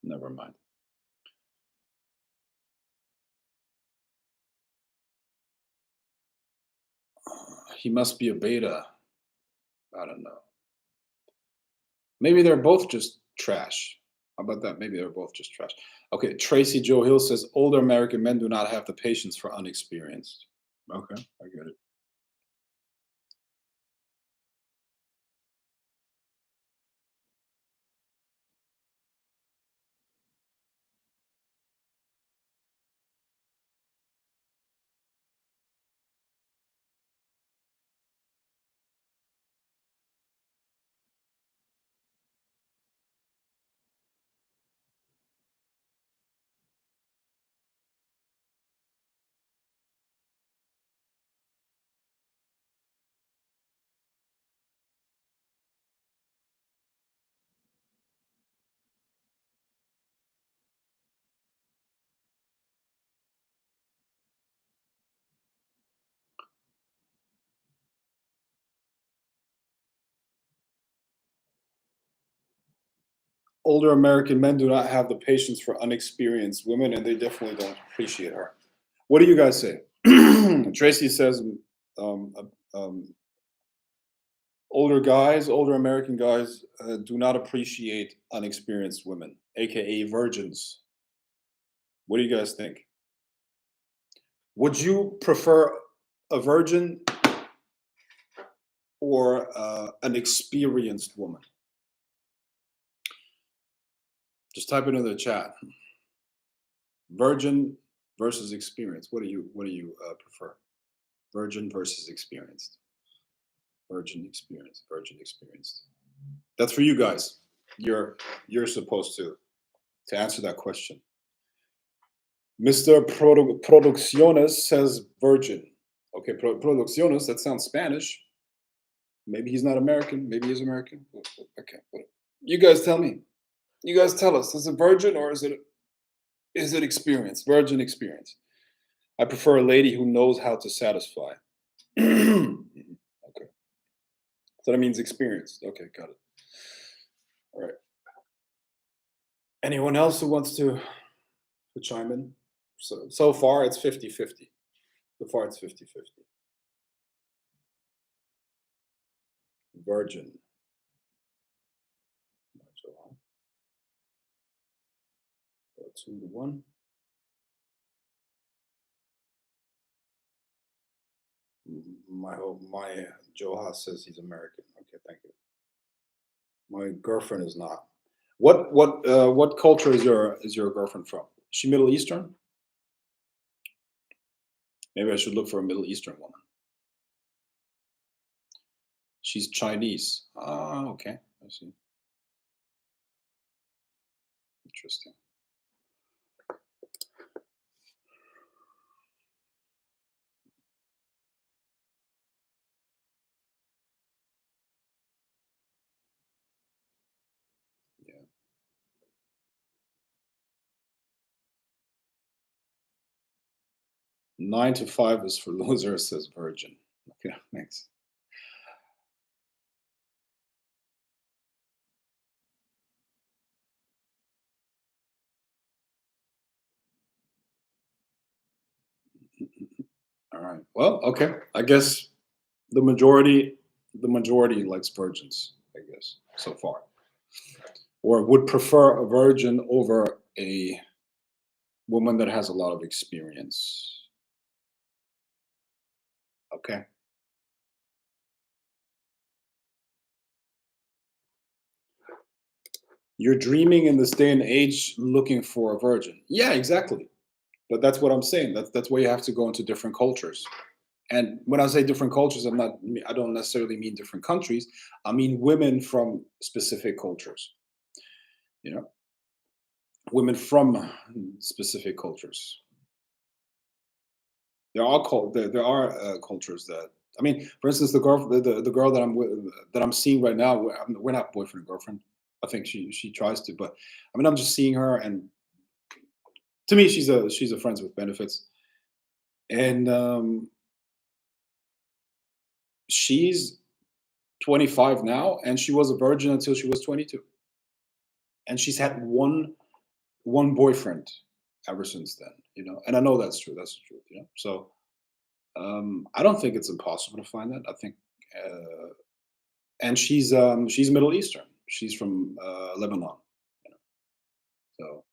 Never mind. He must be a beta. I don't know. Maybe they're both just trash. How about that? Maybe they're both just trash. Okay, Tracy Joe Hill says older American men do not have the patience for unexperienced. Okay, I get it. older American men do not have the patience for unexperienced women, and they definitely don't appreciate her. What do you guys say? Tracy says, um, um, older American guys do not appreciate unexperienced women, aka virgins. What do you guys think? Would you prefer a virgin or an experienced woman? Just type it in the chat. Virgin versus experienced. What do you prefer? Virgin versus experienced. Virgin experienced. Virgin experienced. That's for you guys. You're supposed to answer that question. Mr. Producciones says virgin. Okay, Producciones, that sounds Spanish. Maybe he's not American. Maybe he's American. Okay, you guys tell me. You guys tell us. Is it virgin or is it experience? Virgin experience. I prefer a lady who knows how to satisfy. Okay, so that means experienced. Okay, got it. All right. Anyone else who wants to chime in? So far it's 50-50. So far it's 50-50. Virgin. 2-1. My Joe Haas says he's American. Okay, thank you. My girlfriend is not. What culture is your girlfriend from? Is she Middle Eastern? Maybe I should look for a Middle Eastern woman. She's Chinese. Ah, okay. I see. Interesting. Yeah. 9 to 5 is for losers, says Virgin. Okay, thanks. All right. Well, okay. I guess the majority likes virgins, I guess, so far. Or would prefer a virgin over a woman that has a lot of experience. Okay. You're dreaming in this day and age looking for a virgin. Yeah, exactly. But that's what I'm saying. That's why you have to go into different cultures. And when I say different cultures, I don't necessarily mean different countries. I mean women from specific cultures. You know, women from specific cultures. There are cultures that, I mean, for instance, the girl that I'm with, that I'm seeing right now. We're not boyfriend and girlfriend. I think she tries to, but I mean, I'm just seeing her, and to me, she's a friends with benefits, and she's 25 now, and she was a virgin until she was 22, and she's had one boyfriend ever since then. You know, and I know that's true. That's the truth. You know, so I don't think it's impossible to find that. I think, and she's Middle Eastern. She's from Lebanon. You know? So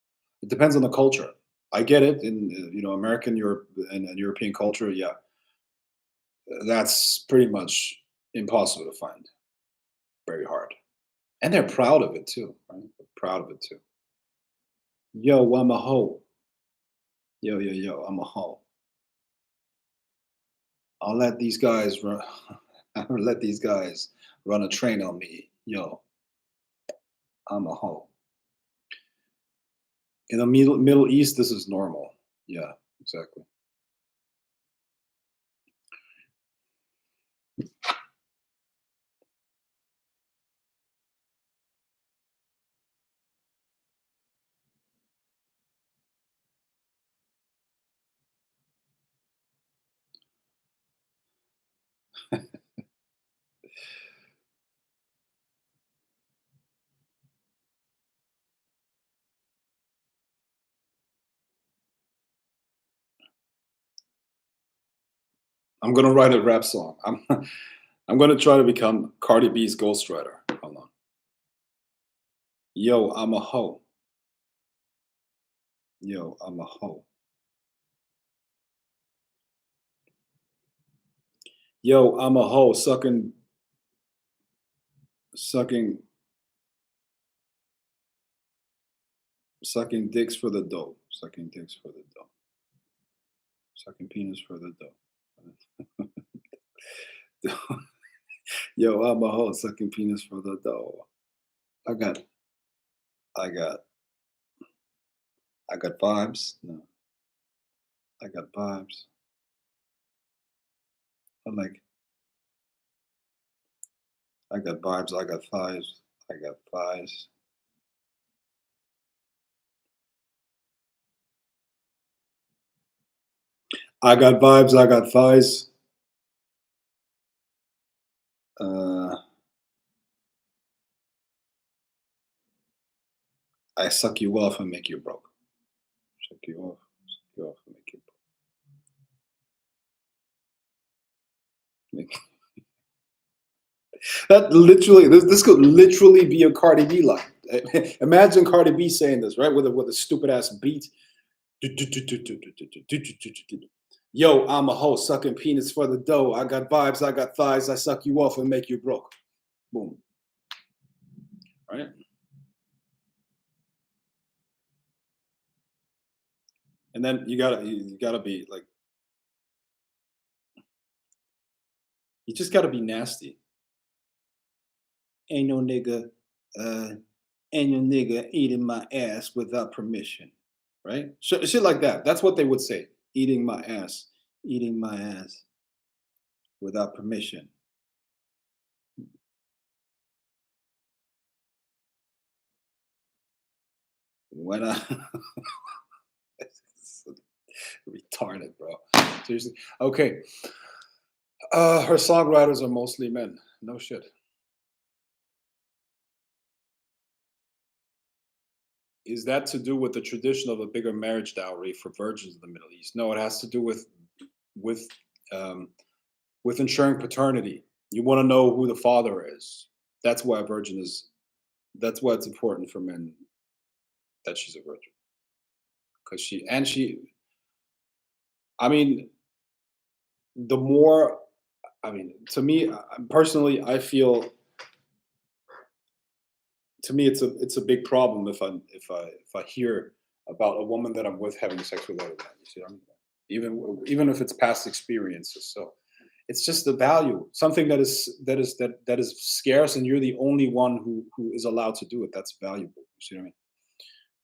it depends on the culture. I get it in American Europe and European culture. Yeah, that's pretty much impossible to find. Very hard, and they're proud of it too. Right? They're proud of it too. Yo, I'm a hoe. Yo, yo, yo, I'm a hoe. I'll let these guys run. I'll let these guys run a train on me. Yo, I'm a hoe. In the Middle East, this is normal. Yeah, exactly. I'm gonna write a rap song. I'm gonna try to become Cardi B's ghostwriter. Hold on. Yo, I'm a hoe. Yo, I'm a hoe. Yo, I'm a hoe sucking sucking dicks for the dough. Sucking dicks for the dough. Sucking penis for the dough. Yo, I'm a hoe sucking penis for the dough. I got I got I got vibes. No, I got vibes. I like I got vibes. I got thighs. I got thighs. I got vibes. I got thighs. Uh, I suck you off and make you broke. Suck you off and make you broke. Make, that literally, this could literally be a Cardi B line. Imagine Cardi B saying this, right, with a stupid ass beat. Yo, I'm a hoe sucking penis for the dough. I got vibes. I got thighs. I suck you off and make you broke. Boom. Right. And then you gotta be like, you just gotta be nasty. Ain't no nigga, uh, ain't no nigga eating my ass without permission, right? Shit like that. That's what they would say. Eating my ass without permission. When I retarded, bro. Seriously. Okay. Her songwriters are mostly men. No shit. Is that to do with the tradition of a bigger marriage dowry for virgins in the Middle East? No, it has to do with um, with ensuring paternity. You want to know who the father is. That's why a virgin is. That's why it's important for men that she's a virgin, because she. I mean, the more. I mean, to me personally, I feel, to me it's a big problem if I hear about a woman that I'm with having sex with other men. You see what I mean? Even if it's past experiences. So it's just the value, something that is scarce, and you're the only one who is allowed to do it. That's valuable. You see what I mean?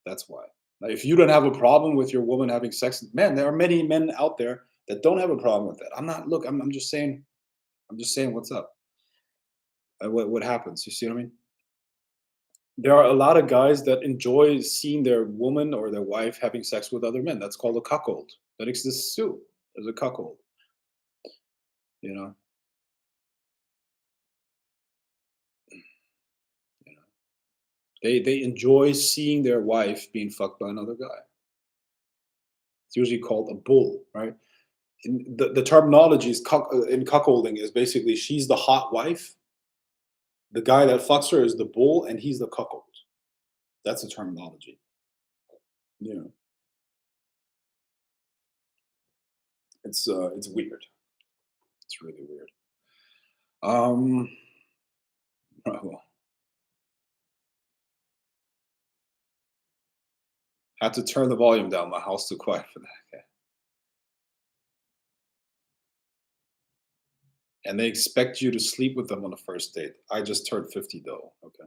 That's why. Now, if you don't have a problem with your woman having sex, man, there are many men out there that don't have a problem with that. I'm not. Look, I'm just saying. I'm just saying what's up. What happens? You see what I mean? There are a lot of guys that enjoy seeing their woman or their wife having sex with other men. That's called a cuckold. That exists too. There's a cuckold. You know. You know. They enjoy seeing their wife being fucked by another guy. It's usually called a bull, right? The terminology is in cuckolding is basically she's the hot wife, the guy that fucks her is the bull, and he's the cuckold. That's the terminology. Yeah, it's weird. It's really weird. Um, well, had to turn the volume down. My house too quiet for that. Okay. And they expect you to sleep with them on the first date. I just turned 50 though. Okay.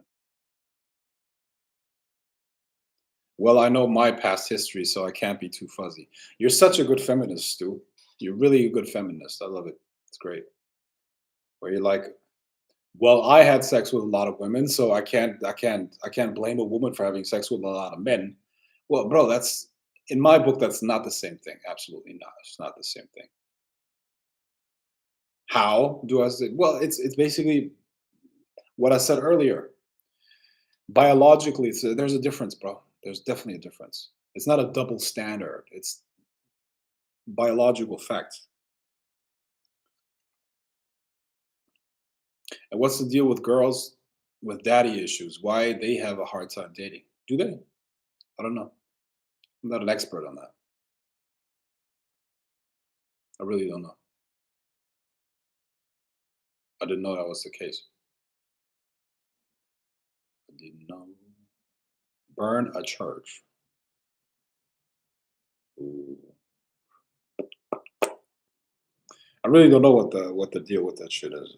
Well, I know my past history, so I can't be too fuzzy. You're such a good feminist, Stu. You're really a good feminist. I love it. It's great. Where you're like, well, I had sex with a lot of women, so I can't blame a woman for having sex with a lot of men. Well, bro, that's in my book, that's not the same thing. Absolutely not. It's not the same thing. How do I say? Well, it's basically what I said earlier. Biologically, there's a difference, bro. There's definitely a difference. It's not a double standard. It's biological fact. And what's the deal with girls with daddy issues? Why they have a hard time dating? Do they? I don't know. I'm not an expert on that. I really don't know. I didn't know that was the case. I didn't know. Burn a church. Ooh. I really don't know what the deal with that shit is.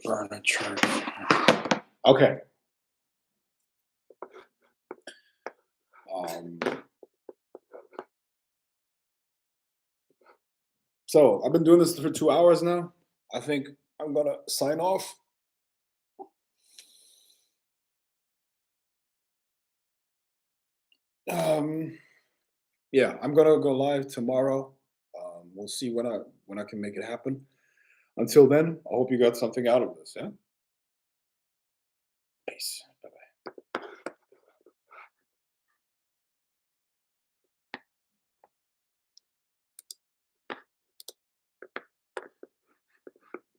Burn a church. Okay. Um, so I've been doing this for 2 hours now. I think I'm gonna sign off. Um, yeah, I'm gonna go live tomorrow. We'll see when I can make it happen. Until then, I hope you got something out of this. Yeah. Peace.